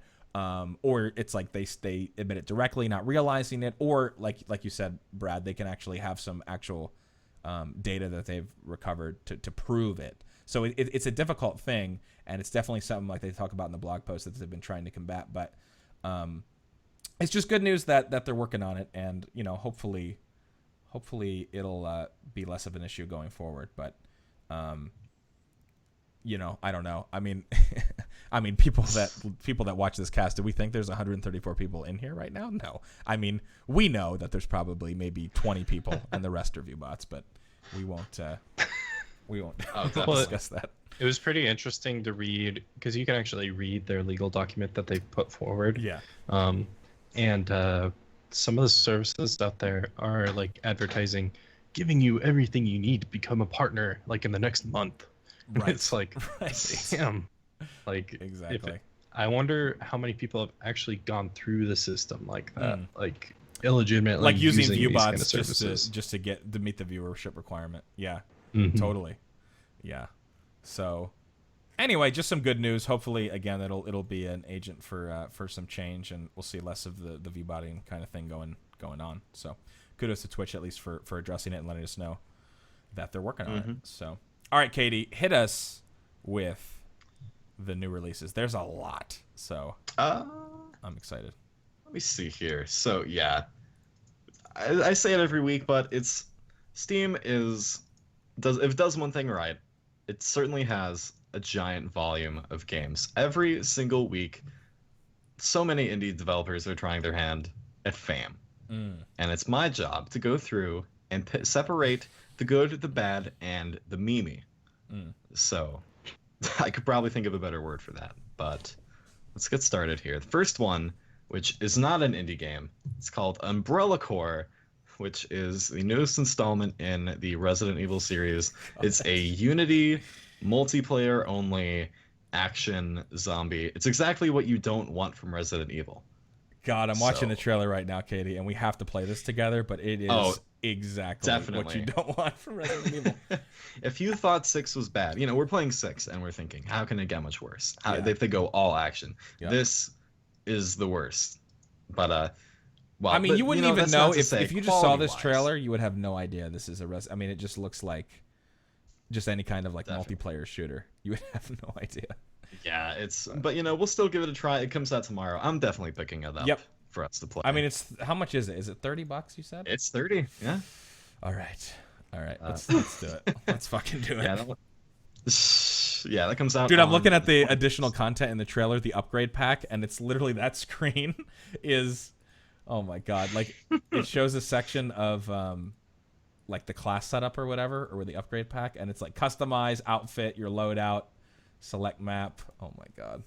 Speaker 1: or it's like they admit it directly, not realizing it, or like you said, Brad, they can actually have some actual data that they've recovered to prove it. So it's a difficult thing, and it's definitely something like they talk about in the blog post that they've been trying to combat. But it's just good news that they're working on it, and hopefully it'll be less of an issue going forward. But I don't know. I mean, people that watch this cast, do we think there's 134 people in here right now? No. I mean, we know that there's probably maybe 20 people, and the rest are viewbots, but we won't discuss that.
Speaker 3: It was pretty interesting to read, because you can actually read their legal document that they put forward.
Speaker 1: Yeah.
Speaker 3: And some of the services out there are like advertising, giving you everything you need to become a partner, like in the next month. Right. It's like, right, damn. Like,
Speaker 1: exactly.
Speaker 3: I wonder how many people have actually gone through the system like that, like illegitimately,
Speaker 1: like using viewbots
Speaker 3: kind of
Speaker 1: just to meet the viewership requirement. Yeah, totally. Yeah. So anyway, just some good news. Hopefully, again, it'll be an agent for some change, and we'll see less of the viewbotting kind of thing going on. So kudos to Twitch at least for addressing it and letting us know that they're working on it. So, all right, Katie, hit us with the new releases. There's a lot, so I'm excited.
Speaker 2: Let me see here. So yeah, I say it every week, but Steam if it does one thing right, it certainly has a giant volume of games every single week. So many indie developers are trying their hand at fame, and it's my job to go through and separate the good, the bad, and the memey. So I could probably think of a better word for that, but let's get started here. The first one, which is not an indie game, it's called Umbrella Corps, which is the newest installment in the Resident Evil series. It's a Unity multiplayer-only action zombie. It's exactly what you don't want from Resident Evil.
Speaker 1: God, I'm watching the trailer right now, Katie, and we have to play this together, but it is exactly what you don't want from Resident Evil.
Speaker 2: If you thought 6 was bad, we're playing 6, and we're thinking, how can it get much worse? If they go all action. Yep. This is the worst. But, well,
Speaker 1: I mean, you wouldn't even know if you just saw this trailer, you would have no idea this is I mean, it just looks like just any kind of multiplayer shooter. You would have no idea.
Speaker 2: Yeah, but we'll still give it a try. It comes out tomorrow. I'm definitely picking it up for us to play.
Speaker 1: I mean, how much is it? Is it $30 you said?
Speaker 2: It's 30. Yeah.
Speaker 1: All right. Let's do it. Let's fucking do it.
Speaker 2: Yeah, that comes out.
Speaker 1: Dude, I'm looking at the additional content in the trailer, the upgrade pack, and it's literally that screen is, oh my god, like it shows a section of like the class setup or whatever, or the upgrade pack, and it's like customize outfit, your loadout, select map. Oh my god.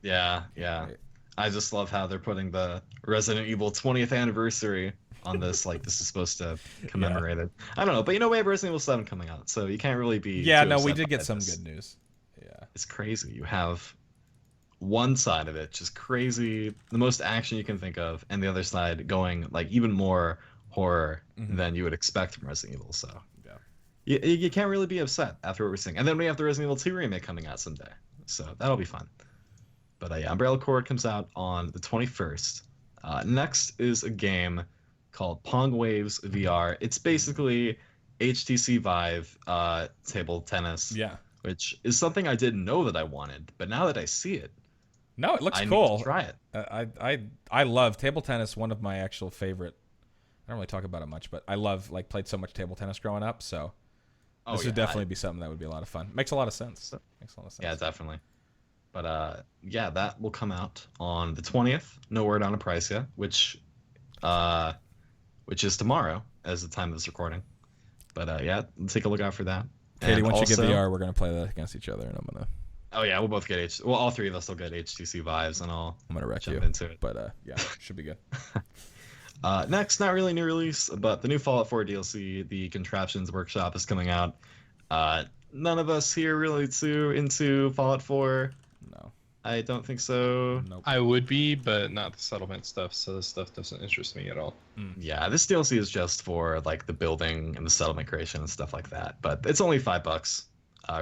Speaker 2: Yeah. Great. I just love how they're putting the Resident Evil 20th anniversary on this. Like, this is supposed to commemorate it. I don't know, but we have Resident Evil 7 coming out, so you can't really be.
Speaker 1: Yeah, no, we did get some good news. Yeah,
Speaker 2: it's crazy. You have one side of it just crazy, the most action you can think of, and the other side going like even more horror than you would expect from Resident Evil. So you can't really be upset after what we're seeing. And then we have the Resident Evil 2 remake coming out someday, so that'll be fun. But Umbrella Corps comes out on the 21st. Next is a game called Pong Waves VR. It's basically HTC Vive table tennis,
Speaker 1: Yeah.
Speaker 2: which is something I didn't know that I wanted, but now that I see it,
Speaker 1: No, it looks
Speaker 2: I need
Speaker 1: cool.
Speaker 2: to try it.
Speaker 1: I love table tennis. One of my actual favorite. I don't really talk about it much, but I love played so much table tennis growing up. So this would definitely be something that would be a lot of fun. Makes a lot of sense. Makes a lot of sense.
Speaker 2: Yeah, definitely. But yeah, that will come out on the 20th. No word on a price yet, which is tomorrow as the time of this recording. But yeah, take a look out for that.
Speaker 1: Katie,
Speaker 2: And
Speaker 1: once you
Speaker 2: also,
Speaker 1: get VR, we're gonna play that against each other, and I'm gonna
Speaker 2: oh yeah, we'll both get well, all three of us will get HTC Vives, and
Speaker 1: I'm gonna wreck you.
Speaker 2: jump into it.
Speaker 1: But yeah, should be good.
Speaker 2: Next, not really new release, but the new Fallout 4 DLC, the Contraptions Workshop, is coming out. None of us here really into Fallout 4.
Speaker 1: No.
Speaker 2: I don't think so.
Speaker 1: Nope.
Speaker 3: I would be, but not the settlement stuff. So this stuff doesn't interest me at all.
Speaker 2: Yeah, this DLC is just for the building and the settlement creation and stuff like that. But it's only $5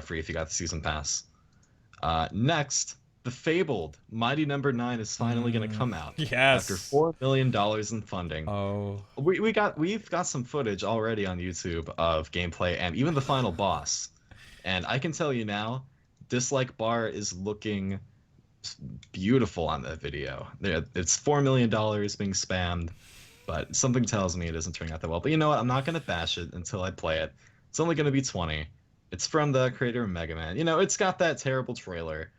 Speaker 2: free if you got the season pass. Next, the fabled Mighty Number 9 is finally going to come out.
Speaker 1: Yes.
Speaker 2: After $4 million in funding.
Speaker 1: Oh.
Speaker 2: We've got some footage already on YouTube of gameplay and even the final boss. And I can tell you now, dislike bar is looking beautiful on that video. It's $4 million being spammed, but something tells me it isn't turning out that well. But you know what? I'm not going to bash it until I play it. It's only going to be 20. It's from the creator of Mega Man. It's got that terrible trailer,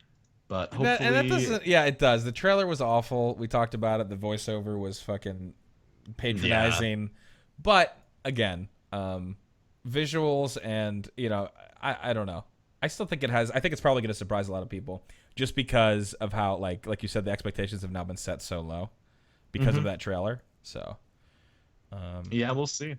Speaker 2: but hopefully...
Speaker 1: And that doesn't... Yeah, it does. The trailer was awful. We talked about it. The voiceover was fucking patronizing. Yeah. But, again, visuals and, I don't know. I still think it has... I think it's probably going to surprise a lot of people just because of how, like you said, the expectations have now been set so low because of that trailer. So...
Speaker 2: yeah, we'll see.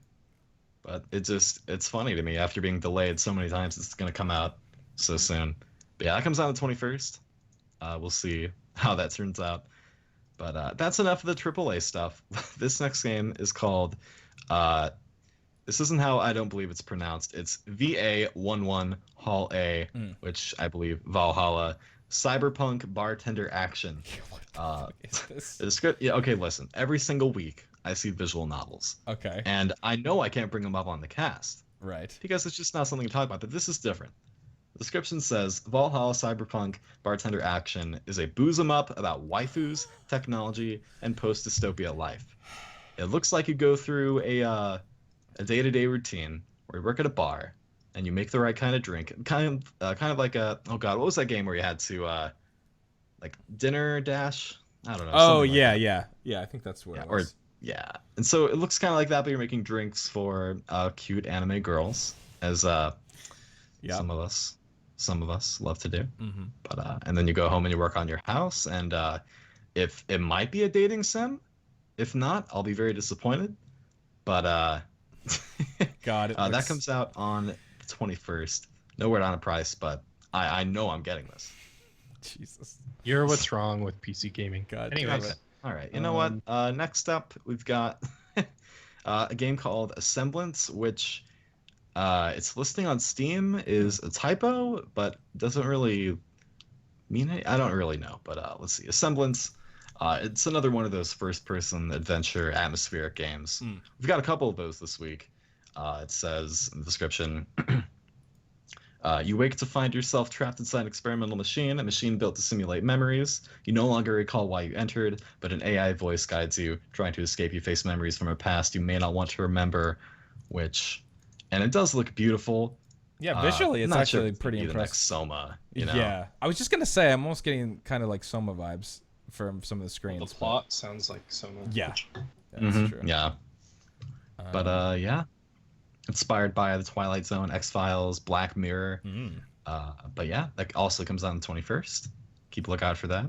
Speaker 2: But it's funny to me after being delayed so many times, it's going to come out so soon. But yeah, that comes out on the 21st. We'll see how that turns out. But that's enough of the AAA stuff. This next game is called, this isn't how I don't believe it's pronounced. It's VA11 Hall A, which I believe Valhalla. Cyberpunk Bartender Action. Yeah, okay, listen. Every single week, I see visual novels.
Speaker 1: Okay.
Speaker 2: And I know I can't bring them up on the cast.
Speaker 1: Right.
Speaker 2: Because it's just not something to talk about. But this is different. The description says, Valhalla Cyberpunk Bartender Action is a booze 'em up about waifus, technology, and post-dystopia life. It looks like you go through a day-to-day routine where you work at a bar and you make the right kind of drink. Kind of like a... Oh, God, what was that game where you had to... Dinner Dash? I don't know.
Speaker 1: Oh, yeah, yeah. Yeah, I think that's what it was.
Speaker 2: Yeah, and so it looks kind of like that, but you're making drinks for cute anime girls, as some of us love to do.
Speaker 1: Mm-hmm.
Speaker 2: But and then you go home and you work on your house, and if it might be a dating sim, if not, I'll be very disappointed. But
Speaker 1: God,
Speaker 2: that comes out on the 21st. No word on a price, but I know I'm getting this.
Speaker 1: Jesus,
Speaker 3: you're what's wrong with PC gaming.
Speaker 1: God,
Speaker 3: anyways.
Speaker 2: All right, you know what? Next up, we've got a game called Semblance, which its listing on Steam is a typo, but doesn't really mean it. I don't really know, but let's see. Semblance, it's another one of those first-person adventure atmospheric games. We've got a couple of those this week. It says in the description... you wake to find yourself trapped inside an experimental machine, a machine built to simulate memories. You no longer recall why you entered, but an AI voice guides you. Trying to escape, you face memories from a past you may not want to remember, and it does look beautiful.
Speaker 1: Yeah, visually, it's actually pretty impressive.
Speaker 2: Like Soma,
Speaker 1: Yeah, I was just gonna say, I'm almost getting kind of like Soma vibes from some of the screens.
Speaker 3: Well, the plot sounds like Soma.
Speaker 1: Yeah, that's true.
Speaker 2: Yeah, but yeah. Inspired by the Twilight Zone, X-Files, Black Mirror. But yeah, that also comes out on the 21st. Keep a lookout for that.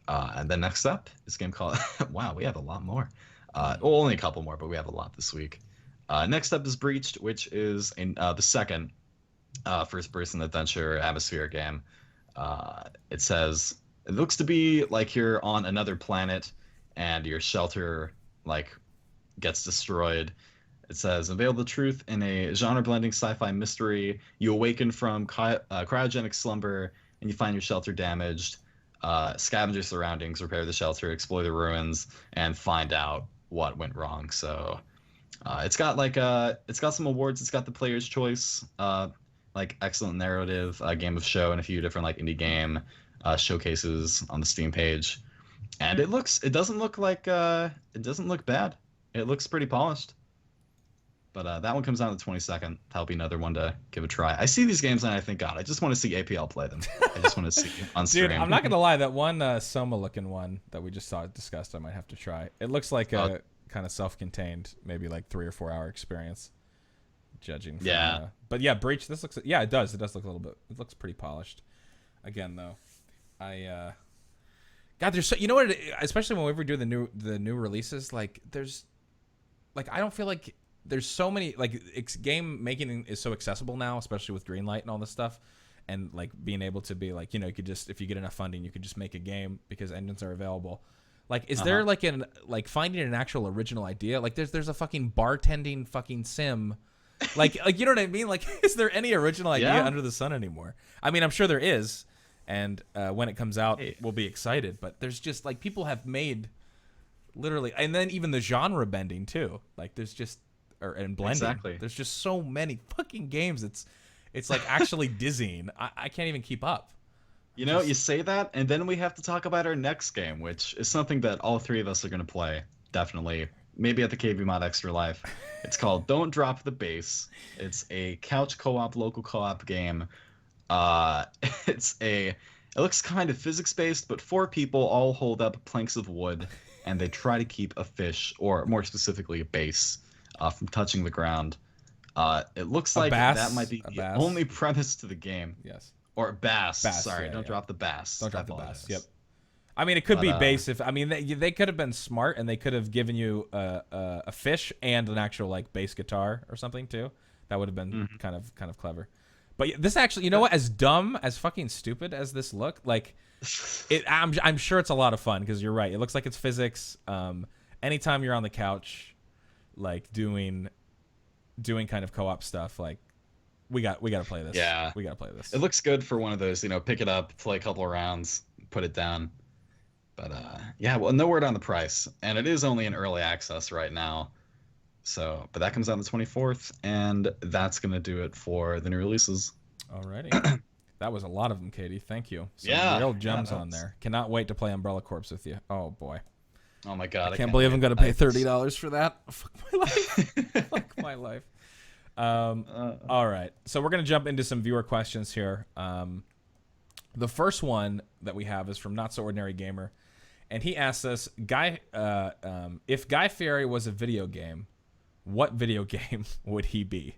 Speaker 2: And then next up is a game called... wow, we have a lot more. Only a couple more, but we have a lot this week. Next up is Breached, which is the second first-person adventure atmosphere game. It says... It looks to be like you're on another planet and your shelter gets destroyed. It says, unveil the truth in a genre-blending sci-fi mystery. You awaken from cryogenic slumber, and you find your shelter damaged. Scavenge your surroundings, repair the shelter, explore the ruins, and find out what went wrong. So it's got it's got some awards. It's got the Player's Choice, like excellent narrative, game of show, and a few different like indie game showcases on the Steam page. And it doesn't look bad. It looks pretty polished. But that one comes out on the 22nd. That'll be another one to give a try. I see these games and I think, God, I just want to see APL play them. I just want to see on stream.
Speaker 1: Dude, I'm not gonna lie. That one Soma-looking one that we just saw discussed, I might have to try. It looks like a kind of self-contained, maybe like 3 or 4 hour experience. Judging. From, but yeah, Breach. This looks. Yeah, it does. It does look a little bit. It looks pretty polished. Again, though, God, there's so, you know what? Especially when we do the new releases, like there's, like I don't feel like there's so many, like game making is so accessible now, especially with Greenlight and all this stuff, and like being able to be like, you know, you could just, if you get enough funding, you could just make a game because engines are available. Like, is there like finding an actual original idea? Like there's a fucking bartending fucking sim. Like you know what I mean? Like, is there any original idea under the sun anymore? I mean, I'm sure there is. And when it comes out, we'll be excited. But there's just like people have made literally, and then even the genre bending too. Like there's just and blending.
Speaker 2: Exactly.
Speaker 1: There's just so many fucking games. It's like actually dizzying. I can't even keep up.
Speaker 2: You know, you say that, and then we have to talk about our next game, which is something that all three of us are going to play. Definitely. Maybe at the KBMOD Extra Life. It's called Don't Drop the Bass. It's a couch co-op, local co-op game. It looks kind of physics-based, but 4 people all hold up planks of wood, and they try to keep a fish, or more specifically a bass, from touching the ground. It looks like that might be the only premise to the game.
Speaker 1: Yes.
Speaker 2: Or bass. Sorry, don't drop the bass.
Speaker 1: Don't drop the bass. Yep. I mean, it could be bass if they could have been smart and they could have given you a fish and an actual like bass guitar or something too. That would have been kind of clever. But this actually, you know what? As dumb, as fucking stupid as this look, like I'm sure it's a lot of fun because you're right. It looks like it's physics. Anytime you're on the couch, like doing kind of co-op stuff, like we got to play this.
Speaker 2: Yeah,
Speaker 1: we got to play this.
Speaker 2: It looks good for one of those, you know, pick it up, play a couple of rounds, put it down. But yeah, well, no word on the price, and it is only in early access right now. So, but that comes out on the 24th, and that's gonna do it for the new releases.
Speaker 1: Alrighty, that was a lot of them, Katie. Thank you. Some real gems on there. Cannot wait to play Umbrella Corps with you. Oh boy.
Speaker 2: Oh my God,
Speaker 1: I can't believe I'm gonna pay $30 for that. Fuck my life. Fuck my life. All right, so we're gonna jump into some viewer questions here. The first one that we have is from Not So Ordinary Gamer, and he asks us, if Guy Fieri was a video game, what video game would he be?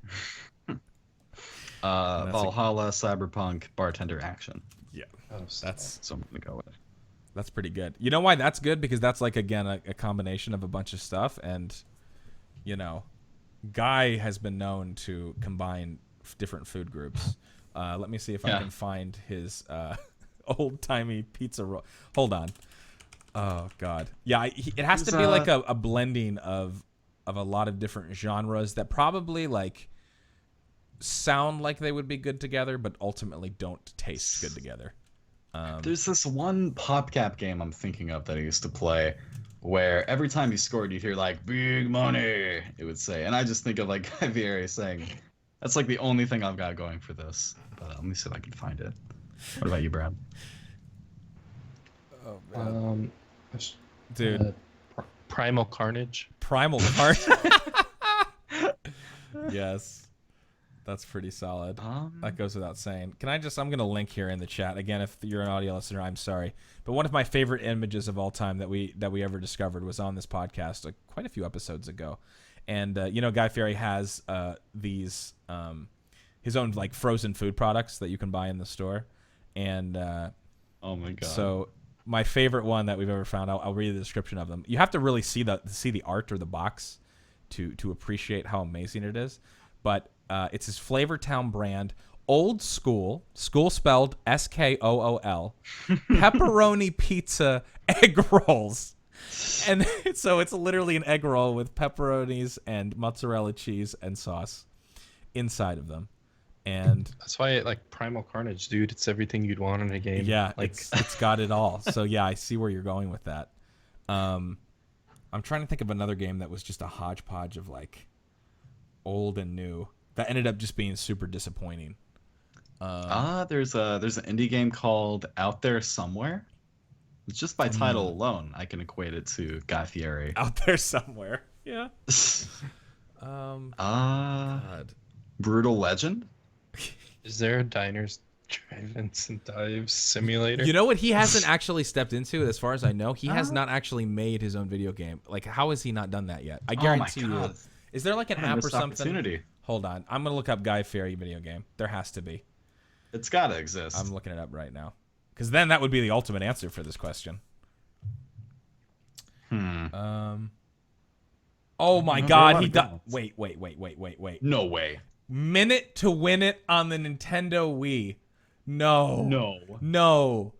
Speaker 2: Valhalla, Cyberpunk, Bartender Action.
Speaker 1: Yeah,
Speaker 2: that's so I'm gonna go with.
Speaker 1: That's pretty good. You know why that's good? Because that's like again a combination of a bunch of stuff, and you know, Guy has been known to combine different food groups. Let me see if I can find his old-timey pizza roll. Hold on. Oh, God. Yeah, it has to be like a blending of a lot of different genres that probably like sound like they would be good together, but ultimately don't taste good together.
Speaker 2: There's this one PopCap game I'm thinking of that I used to play where every time you scored, you'd hear like, big money, it would say. And I just think of like Guy Fieri saying, that's like the only thing I've got going for this. But let me see if I can find it. What about you, Brad?
Speaker 1: Oh, man. Dude.
Speaker 3: Primal Carnage.
Speaker 1: Primal Carnage. Yes. That's pretty solid. That goes without saying. I'm going to link here in the chat. Again, if you're an audio listener, I'm sorry. But one of my favorite images of all time that we ever discovered was on this podcast quite a few episodes ago. And, you know, Guy Fieri has these his own, like, frozen food products that you can buy in the store. And
Speaker 2: oh, my God. So
Speaker 1: my favorite one that we've ever found, I'll read the description of them. You have to really see the art or the box to appreciate how amazing it is. But it's his Flavortown brand, old school spelled SKOOL, pepperoni pizza egg rolls. And so it's literally an egg roll with pepperonis and mozzarella cheese and sauce inside of them. And
Speaker 3: that's why like Primal Carnage, dude, it's everything you'd want in a game.
Speaker 1: Yeah,
Speaker 3: like
Speaker 1: it's got it all. So yeah, I see where you're going with that. I'm trying to think of another game that was just a hodgepodge of like old and new that ended up just being super disappointing.
Speaker 2: There's an indie game called Out There Somewhere. It's just by title alone, I can equate it to Guy Fieri.
Speaker 1: Out There Somewhere. Yeah. God.
Speaker 2: Brutal Legend?
Speaker 3: Is there a diners, drive-ins, and dives simulator?
Speaker 1: You know what he hasn't actually stepped into, as far as I know? He has not actually made his own video game. Like, how has he not done that yet? I guarantee you. Is there like an app or something? Hold on. I'm going to look up Guy Fieri video game. There has to be.
Speaker 2: It's got to exist.
Speaker 1: I'm looking it up right now. Because then that would be the ultimate answer for this question. Oh my God, he does. Wait.
Speaker 2: No way.
Speaker 1: Minute to Win It on the Nintendo Wii. No.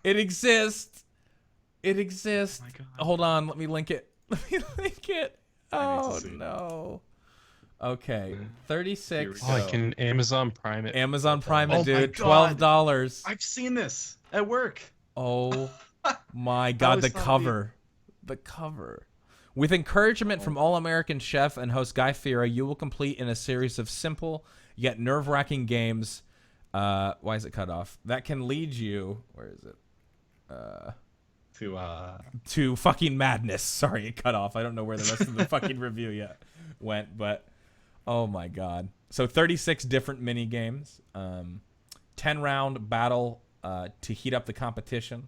Speaker 1: It exists. It exists.
Speaker 2: Oh my God.
Speaker 1: Hold on, let me link it. Oh no. Okay, 36.
Speaker 3: Oh, I can Amazon Prime it.
Speaker 1: Amazon Prime it,
Speaker 2: Oh my
Speaker 1: dude.
Speaker 2: God.
Speaker 1: $12.
Speaker 2: I've seen this at work.
Speaker 1: Oh my God, the cover. The cover. With encouragement from All-American chef and host Guy Fieri, you will complete in a series of simple yet nerve-wracking games. Why is it cut off? That can lead you. Where is it? To fucking madness. Sorry, it cut off. I don't know where the rest of the fucking review yet went, but oh my God. So 36 different mini games, 10-round battle to heat up the competition,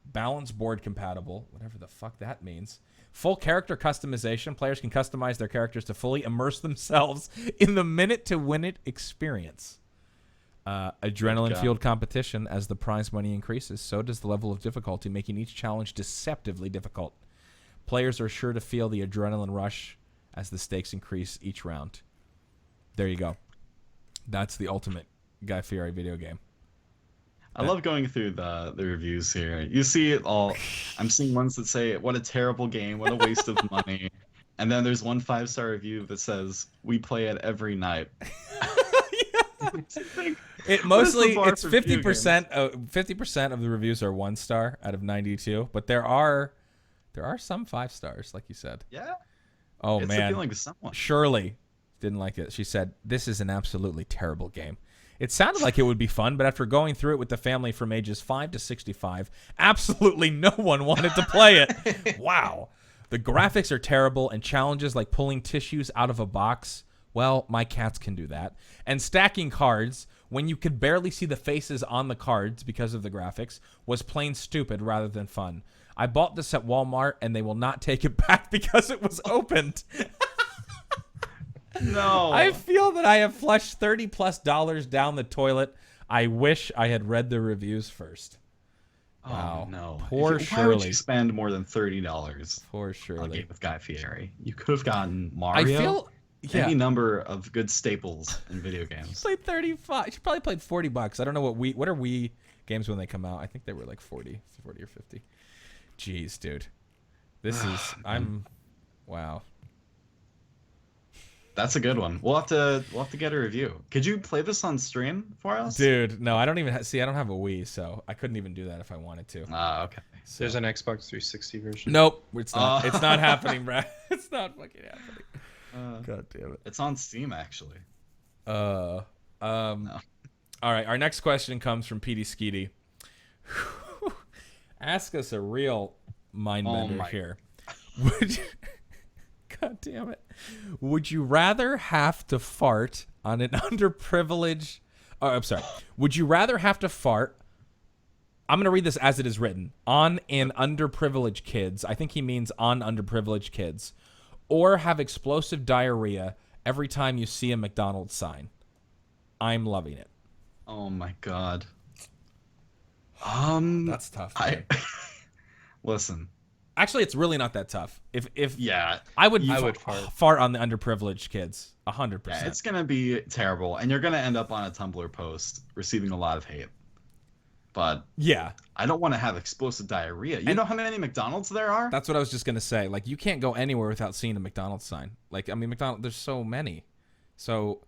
Speaker 1: balance board compatible, whatever the fuck that means. Full character customization. Players can customize their characters to fully immerse themselves in the Minute to Win It experience. Adrenaline-fueled competition. As the prize money increases, so does the level of difficulty, making each challenge deceptively difficult. Players are sure to feel the adrenaline rush as the stakes increase each round. There you go. That's the ultimate Guy Fieri video game.
Speaker 2: I love going through the reviews here. You see it all. I'm seeing ones that say, what a terrible game, what a waste of money. And then there's one 5-star review that says, we play it every night.
Speaker 1: It mostly, it's 50%. 50% of the reviews are 1-star out of 92, but there are some 5 stars, like you said.
Speaker 2: Yeah.
Speaker 1: Oh
Speaker 2: it's
Speaker 1: man.
Speaker 2: appealing to someone.
Speaker 1: Shirley didn't like it. She said, "This is an absolutely terrible game." It sounded like it would be fun, but after going through it with the family from ages 5 to 65, absolutely no one wanted to play it. Wow. The graphics are terrible, and challenges like pulling tissues out of a box, well, my cats can do that. And stacking cards when you could barely see the faces on the cards because of the graphics was plain stupid rather than fun. I bought this at Walmart, and they will not take it back because it was opened.
Speaker 2: No.
Speaker 1: I feel that I have flushed $30+ down the toilet. I wish I had read the reviews first. Wow.
Speaker 2: Oh, no.
Speaker 1: Poor
Speaker 2: Why
Speaker 1: Shirley.
Speaker 2: would you spend more than $30
Speaker 1: Poor
Speaker 2: on a
Speaker 1: Shirley.
Speaker 2: game with Guy Fieri? You could have gotten Mario.
Speaker 1: I feel, yeah.
Speaker 2: Any number of good staples in video games.
Speaker 1: Played 35. She probably played $40. I don't know what are Wii games when they come out. I think they were like 40 or 50. Jeez, dude. This is wow.
Speaker 2: That's a good one. We'll have to get a review. Could you play this on stream for us?
Speaker 1: Dude, no, I don't even see. I don't have a Wii, so I couldn't even do that if I wanted to.
Speaker 2: Okay.
Speaker 1: So.
Speaker 3: There's an Xbox 360 version.
Speaker 1: Nope, it's not. It's not happening, Brad. It's not fucking happening. God damn it.
Speaker 2: It's on Steam actually.
Speaker 1: No. All right, our next question comes from PD Skeety. Ask us a real mind bender here. God damn it. Would you rather have to fart on an underprivileged... Oh, I'm sorry. Would you rather have to fart... I'm going to read this as it is written. On an underprivileged kids. I think he means on underprivileged kids. Or have explosive diarrhea every time you see a McDonald's sign. I'm loving it.
Speaker 2: Oh my God.
Speaker 1: That's tough.
Speaker 2: Listen.
Speaker 1: Actually, it's really not that tough. If
Speaker 2: yeah,
Speaker 1: I would fart on the underprivileged kids, 100%.
Speaker 2: Yeah, it's gonna be terrible, and you're gonna end up on a Tumblr post receiving a lot of hate. But
Speaker 1: yeah,
Speaker 2: I don't want to have explosive diarrhea. You know how many McDonald's there are?
Speaker 1: That's what I was just gonna say. Like, you can't go anywhere without seeing a McDonald's sign. Like, I mean, McDonald's. There's so many. So,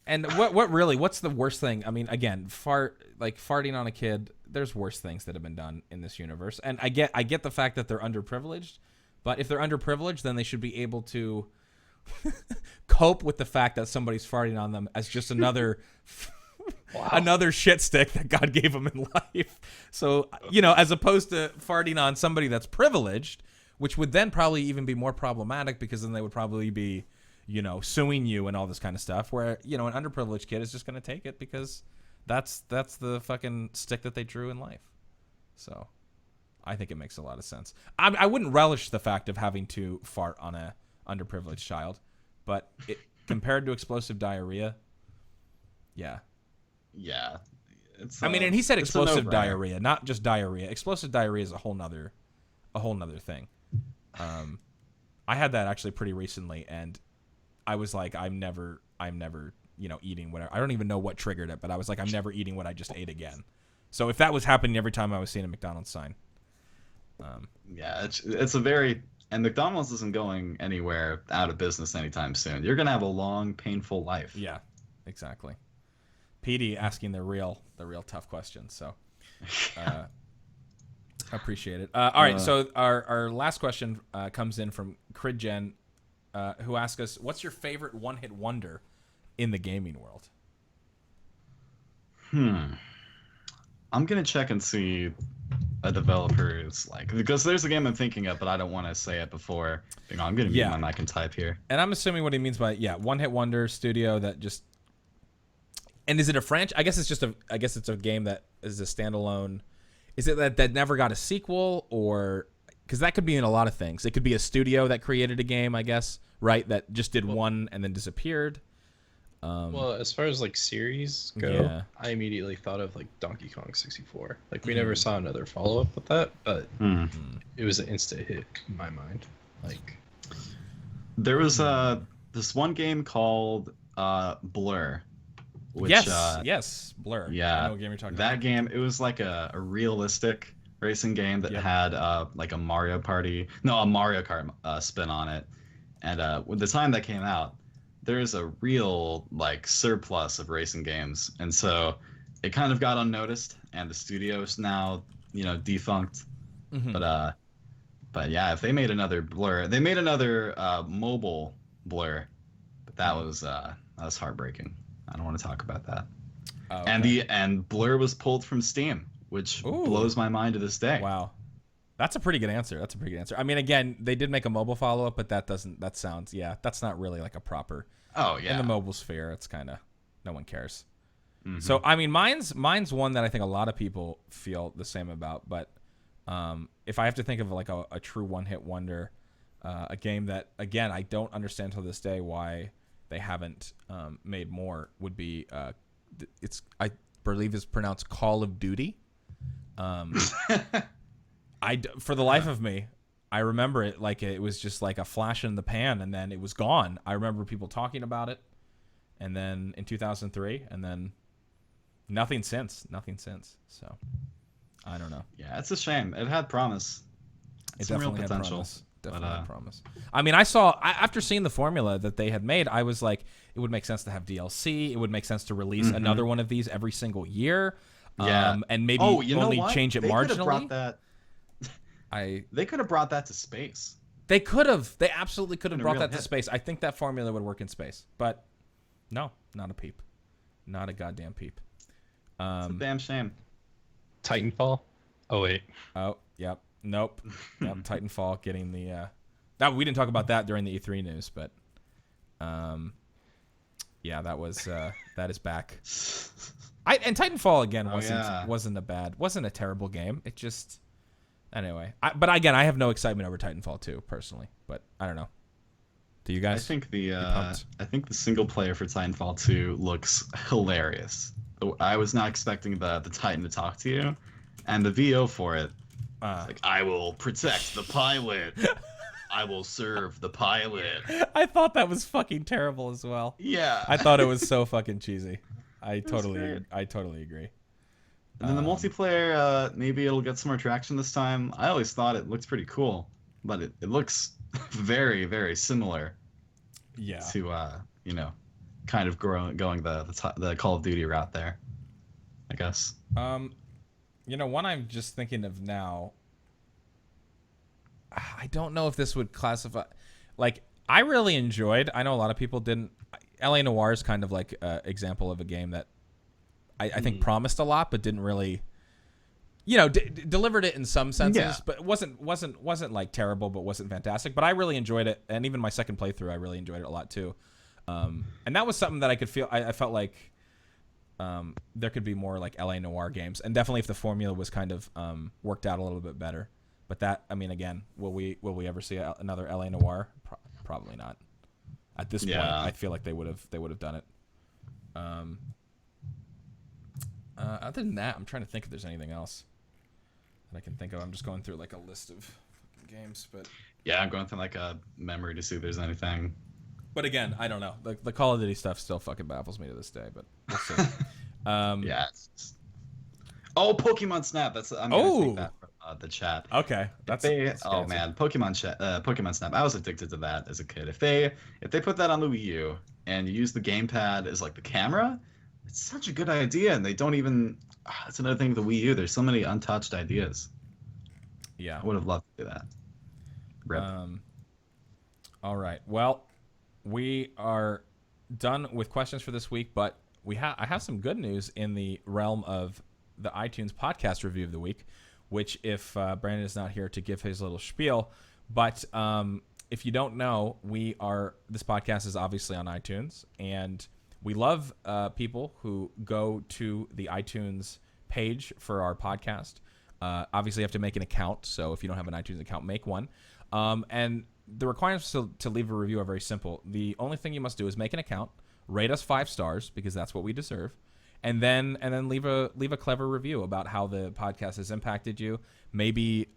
Speaker 1: what's the worst thing? I mean, again, farting on a kid. there's worse things that have been done in this universe, and I get the fact that they're underprivileged, but if they're underprivileged, then they should be able to cope with the fact that somebody's farting on them as just another another shit stick that God gave them in life. So, as opposed to farting on somebody that's privileged, which would then probably even be more problematic because then they would probably be, suing you and all this kind of stuff, where, an underprivileged kid is just going to take it because that's the fucking stick that they drew in life. So I think it makes a lot of sense. I wouldn't relish the fact of having to fart on a underprivileged child, but compared to explosive diarrhea, yeah.
Speaker 2: Yeah.
Speaker 1: And he said explosive diarrhea, not just diarrhea. Explosive diarrhea is a whole nother thing. I had that actually pretty recently, and I was like, I'm never, eating whatever. I don't even know what triggered it, but I was like, I'm never eating what I just ate again. So if that was happening every time I was seeing a McDonald's sign.
Speaker 2: Yeah, it's a very... And McDonald's isn't going anywhere out of business anytime soon. You're going to have a long, painful life.
Speaker 1: Yeah, exactly. PD asking the real tough questions. So I appreciate it. All right, so our last question comes in from Cridgen, who asks us, what's your favorite one-hit wonder in the gaming world?
Speaker 2: I'm going to check and see a developer's because there's a game I'm thinking of, but I don't want to say it before. I'm going to mute my mic and type here.
Speaker 1: And I'm assuming what he means by one-hit wonder studio that just... And is it a franchise? I guess it's a game that is a standalone. Is it that never got a sequel, or because that could be in a lot of things. It could be a studio that created a game, I guess, right? That just did one and then disappeared.
Speaker 3: Well, as far as series go, I immediately thought of Donkey Kong 64. We never saw another follow up with that, but it was an instant hit in my mind.
Speaker 2: There was this one game called Blur. Which,
Speaker 1: yes, Blur.
Speaker 2: Yeah,
Speaker 1: I know what game you're talking
Speaker 2: that
Speaker 1: about.
Speaker 2: game, it was a realistic racing game that had a Mario Kart spin on it. And with the time that came out, there's a real surplus of racing games, and so it kind of got unnoticed, and the studio is now defunct. But yeah, if they made another Blur, they made another mobile Blur, but that was heartbreaking. I don't want to talk about that. Oh, okay. And Blur was pulled from Steam, which blows my mind to this day.
Speaker 1: Wow. That's a pretty good answer. I mean, again, they did make a mobile follow-up, but that's not really a proper...
Speaker 2: Oh, yeah.
Speaker 1: In the mobile sphere, it's kind of... No one cares. So, I mean, mine's one that I think a lot of people feel the same about, but if I have to think of a true one-hit wonder, a game that, again, I don't understand to this day why they haven't made more, would be... I believe it's pronounced Call of Duty. For the life of me, I remember it it was just a flash in the pan, and then it was gone. I remember people talking about it, and then in 2003, and then nothing since. So I don't know.
Speaker 2: Yeah, it's a shame. It had promise.
Speaker 1: It definitely had promise. Had promise. I mean, after seeing the formula that they had made, I was like, it would make sense to have DLC. It would make sense to release another one of these every single year.
Speaker 2: Yeah.
Speaker 1: And maybe only change it marginally.
Speaker 2: They could have brought that to space.
Speaker 1: They could have. They absolutely could have brought that to space. I think that formula would work in space. But no, not a peep. Not a goddamn peep.
Speaker 2: It's a damn shame.
Speaker 3: Titanfall? Oh, wait.
Speaker 1: Oh, yep. Nope. Yep. Titanfall getting the... we didn't talk about that during the E3 news, but... yeah, that is back. And Titanfall, again, wasn't a terrible game. It just... Anyway, but again, I have no excitement over Titanfall 2 personally, but I don't know. Do you guys?
Speaker 2: I think the single player for Titanfall 2 looks hilarious. I was not expecting the Titan to talk to you, and the VO for it, I will protect the pilot. I will serve the pilot.
Speaker 1: I thought that was fucking terrible as well.
Speaker 2: Yeah,
Speaker 1: I thought it was so fucking cheesy. I totally agree.
Speaker 2: And then the multiplayer, maybe it'll get some more traction this time. I always thought it looked pretty cool, but it looks very, very similar.
Speaker 1: Yeah.
Speaker 2: To kind of going the Call of Duty route there, I guess.
Speaker 1: One I'm just thinking of now. I don't know if this would classify. Like, I really enjoyed. I know a lot of people didn't. LA Noire is kind of like an example of a game that I think promised a lot, but didn't really. Delivered it in some senses, but it wasn't like terrible, but wasn't fantastic. But I really enjoyed it, and even my second playthrough, I really enjoyed it a lot too. And that was something that I could feel. I felt like there could be more like LA Noire games, and definitely if the formula was kind of worked out a little bit better. But that, I mean, again, will we ever see another LA Noire? Probably not. At this point, I feel like they would have done it. Other than that, I'm trying to think if there's anything else that I can think of. I'm just going through like a list of games, but
Speaker 2: yeah, I'm going through like a memory to see if there's anything.
Speaker 1: But again, I don't know. The Call of Duty stuff still fucking baffles me to this day, but we'll see.
Speaker 2: Yeah. Oh, Pokemon Snap. I'm gonna take that from the chat.
Speaker 1: Okay, that's
Speaker 2: man, Pokemon Snap. I was addicted to that as a kid. If they put that on the Wii U and you use the gamepad as like the camera, it's such a good idea. And they don't even. That's another thing with the Wii U. There's so many untouched ideas.
Speaker 1: Yeah,
Speaker 2: I would have loved to do that. Rip.
Speaker 1: All right. Well, we are done with questions for this week, but I have some good news in the realm of the iTunes podcast review of the week, which if Brandon is not here to give his little spiel, but if you don't know, this podcast is obviously on iTunes, and we love people who go to the iTunes page for our podcast. Obviously, you have to make an account, so if you don't have an iTunes account, make one. And the requirements to leave a review are very simple. The only thing you must do is make an account, rate us 5 stars because that's what we deserve, and then leave a clever review about how the podcast has impacted you. Maybe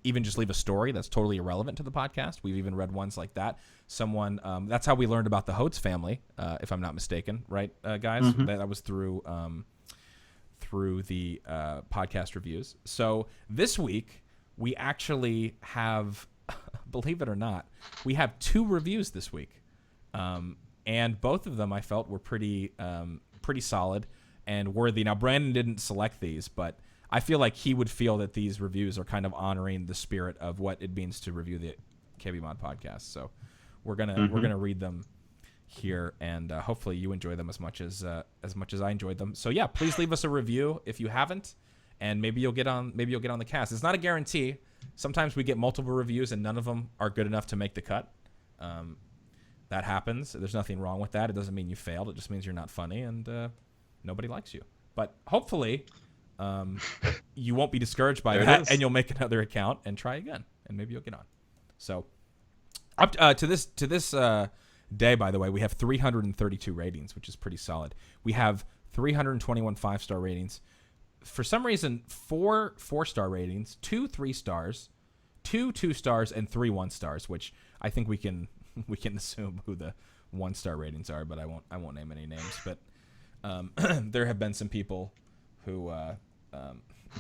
Speaker 1: even just leave a story that's totally irrelevant to the podcast. We've even read ones like that. Someone that's how we learned about the Hodes family, if I'm not mistaken, right, guys? Mm-hmm. That was through the podcast reviews. So this week we actually have, believe it or not, we have 2 reviews this week, and both of them I felt were pretty solid and worthy. Now Brandon didn't select these, but I feel like he would feel that these reviews are kind of honoring the spirit of what it means to review the KBMOD podcast. So we're gonna read them here, and hopefully you enjoy them as much as I enjoyed them. So yeah, please leave us a review if you haven't, and maybe you'll get on the cast. It's not a guarantee. Sometimes we get multiple reviews and none of them are good enough to make the cut. That happens. There's nothing wrong with that. It doesn't mean you failed. It just means you're not funny and nobody likes you. But hopefully you won't be discouraged by that, and you'll make another account and try again, and maybe you'll get on. So up to this day, by the way, we have 332 ratings, which is pretty solid. We have 321 5-star ratings. For some reason, 4 4-star ratings, 2 3 stars, 2 2 stars, and 3 1 stars, which I think we can assume who the 1-star ratings are, but I won't name any names. But there have been some people who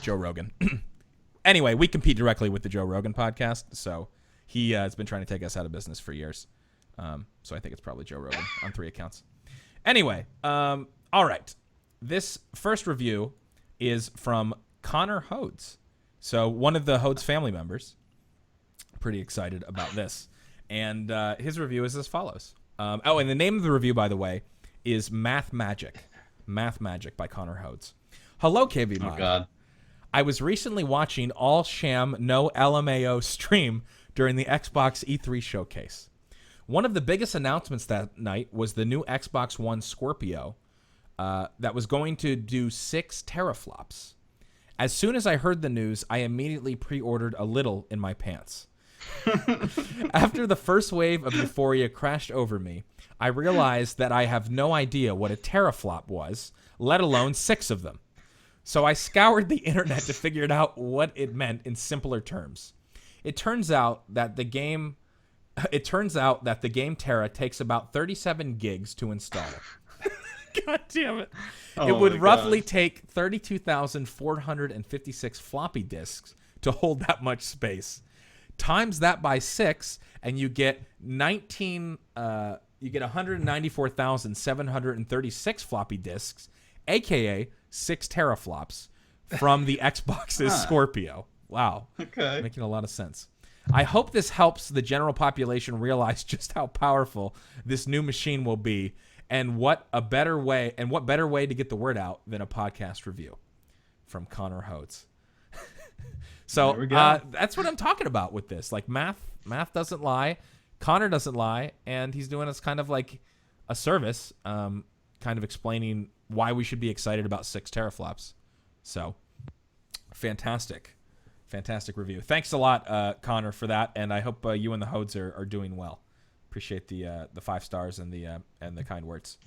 Speaker 1: Joe Rogan. Anyway, we compete directly with the Joe Rogan podcast, so he has been trying to take us out of business for years. So I think it's probably Joe Rogan on 3 accounts. Anyway, all right. This first review is from Connor Hodes. So one of the Hodes family members. Pretty excited about this. And his review is as follows. And the name of the review, by the way, is Math Magic. Math Magic by Connor Hodes. Hello, KBMOD.
Speaker 2: Oh, God.
Speaker 1: I was recently watching all sham, no LMAO stream during the Xbox E3 showcase. One of the biggest announcements that night was the new Xbox One Scorpio that was going to do 6 teraflops. As soon as I heard the news, I immediately pre-ordered a little in my pants. After the first wave of euphoria crashed over me, I realized that I have no idea what a teraflop was, let alone 6 of them. So I scoured the internet to figure out what it meant in simpler terms. It turns out that the game Terra takes about 37 gigs to install. God damn it. It would roughly take 32,456 floppy disks to hold that much space. Times that by 6 and you get 194,736 floppy disks, aka 6 teraflops, from the Xbox's Scorpio. Wow.
Speaker 2: Okay.
Speaker 1: Making a lot of sense. I hope this helps the general population realize just how powerful this new machine will be, and what better way to get the word out than a podcast review from Connor Hodes. So
Speaker 2: There we go.
Speaker 1: that's what I'm talking about with this. Like math doesn't lie, Connor doesn't lie, and he's doing us kind of like a service, kind of explaining why we should be excited about 6 teraflops. So fantastic review. Thanks a lot, Connor, for that, and I hope you and the Hodes are doing well. Appreciate the 5 stars and the kind words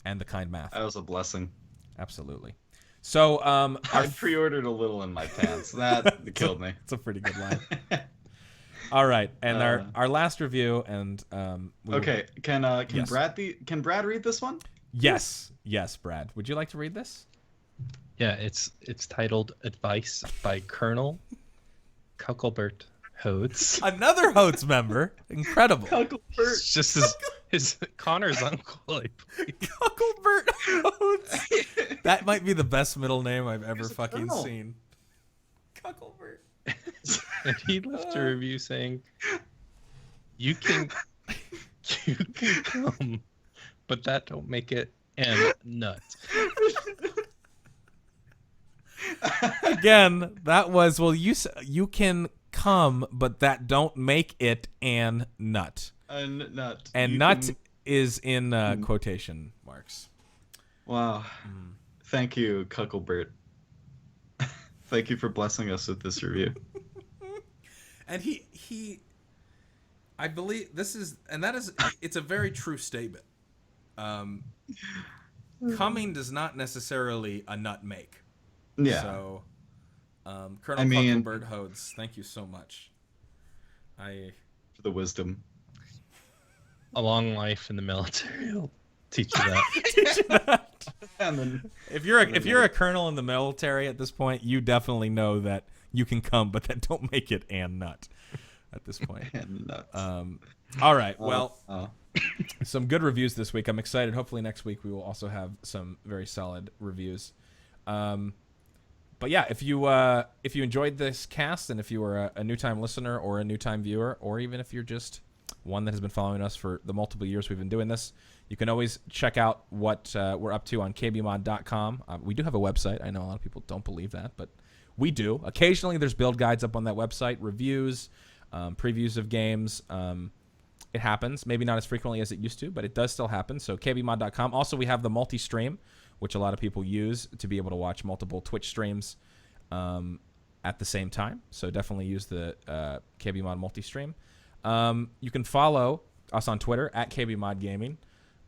Speaker 1: and the kind math.
Speaker 2: That was a blessing.
Speaker 1: Absolutely. So
Speaker 2: I pre-ordered a little in my pants. That killed me.
Speaker 1: It's a pretty good line. All right, and our last review, and
Speaker 2: okay, can
Speaker 1: yes.
Speaker 2: Brad read this one?
Speaker 1: Yes, Brad. Would you like to read this?
Speaker 3: Yeah, it's titled "Advice" by Colonel Cucklebert Hodes.
Speaker 1: Another Hodes member. Incredible.
Speaker 3: It's just his Connor's uncle, I believe.
Speaker 1: Cucklebert Hodes. That might be the best middle name I've ever fucking
Speaker 2: colonel.
Speaker 1: seen. Cucklebert.
Speaker 3: And he left a review saying, "You can come, but that don't make it and nut."
Speaker 1: Again, that was, well, you can come, but that don't make it an nut.
Speaker 2: Nut.
Speaker 1: And
Speaker 2: You
Speaker 1: nut
Speaker 2: can-
Speaker 1: is in quotation marks.
Speaker 2: Wow. Thank you, Cucklebert. Thank you for blessing us with this review.
Speaker 1: And he I believe it's a very true statement. Coming does not necessarily a nut make.
Speaker 2: Yeah.
Speaker 1: So, Colonel Cucklebert Hodes, thank you so much.
Speaker 2: For the wisdom.
Speaker 3: A long life in the military will teach you that.
Speaker 2: And then
Speaker 1: If you're a colonel in the military at this point, you definitely know that you can come, but that don't make it and nut at this point.
Speaker 2: and nuts.
Speaker 1: All right. Well,
Speaker 2: Oh.
Speaker 1: some good reviews this week. I'm excited. Hopefully next week we will also have some very solid reviews. But yeah, if you enjoyed this cast, and if you were a new time listener or a new time viewer, or even if you're just one that has been following us for the multiple years we've been doing this, you can always check out what we're up to on kbmod.com. We do have a website. I know a lot of people don't believe that, but we do. Occasionally there's build guides up on that website, reviews, previews of games. It happens. Maybe not as frequently as it used to, but it does still happen. So kbmod.com. Also, we have the multi-stream, which a lot of people use to be able to watch multiple Twitch streams at the same time. So definitely use the KBMod multi-stream. You can follow us on Twitter at KBMod Gaming.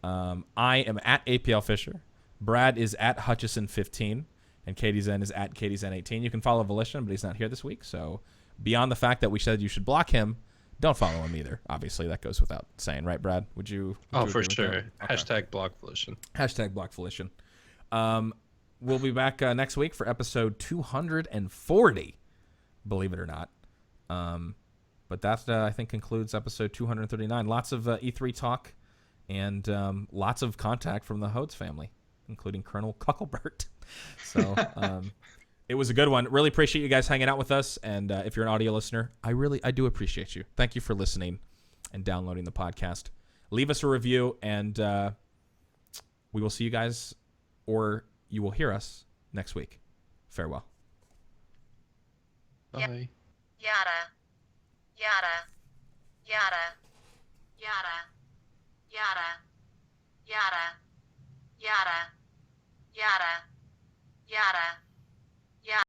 Speaker 1: I am at APL Fisher. Brad is at Hutchison15. And Katie Zen is at Katie Zen18. You can follow Volition, but he's not here this week. So beyond the fact that we said you should block him, don't follow him either. Obviously, that goes without saying, right, Brad? Would you
Speaker 3: Oh, for
Speaker 1: agree with
Speaker 3: sure.
Speaker 1: that? Okay.
Speaker 3: Hashtag block Volition.
Speaker 1: Hashtag block Volition. We'll be back next week for episode 240, believe it or not. But that, I think, concludes episode 239. Lots of E3 talk and lots of contact from the Hodes family, including Colonel Cucklebert. So it was a good one. Really appreciate you guys hanging out with us. And if you're an audio listener, I do appreciate you. Thank you for listening and downloading the podcast. Leave us a review, and we will see you guys, or you will hear us next week. Farewell.
Speaker 3: Bye.
Speaker 5: Yada, yada, yada, yada, yada, yada, yada, yada, yada.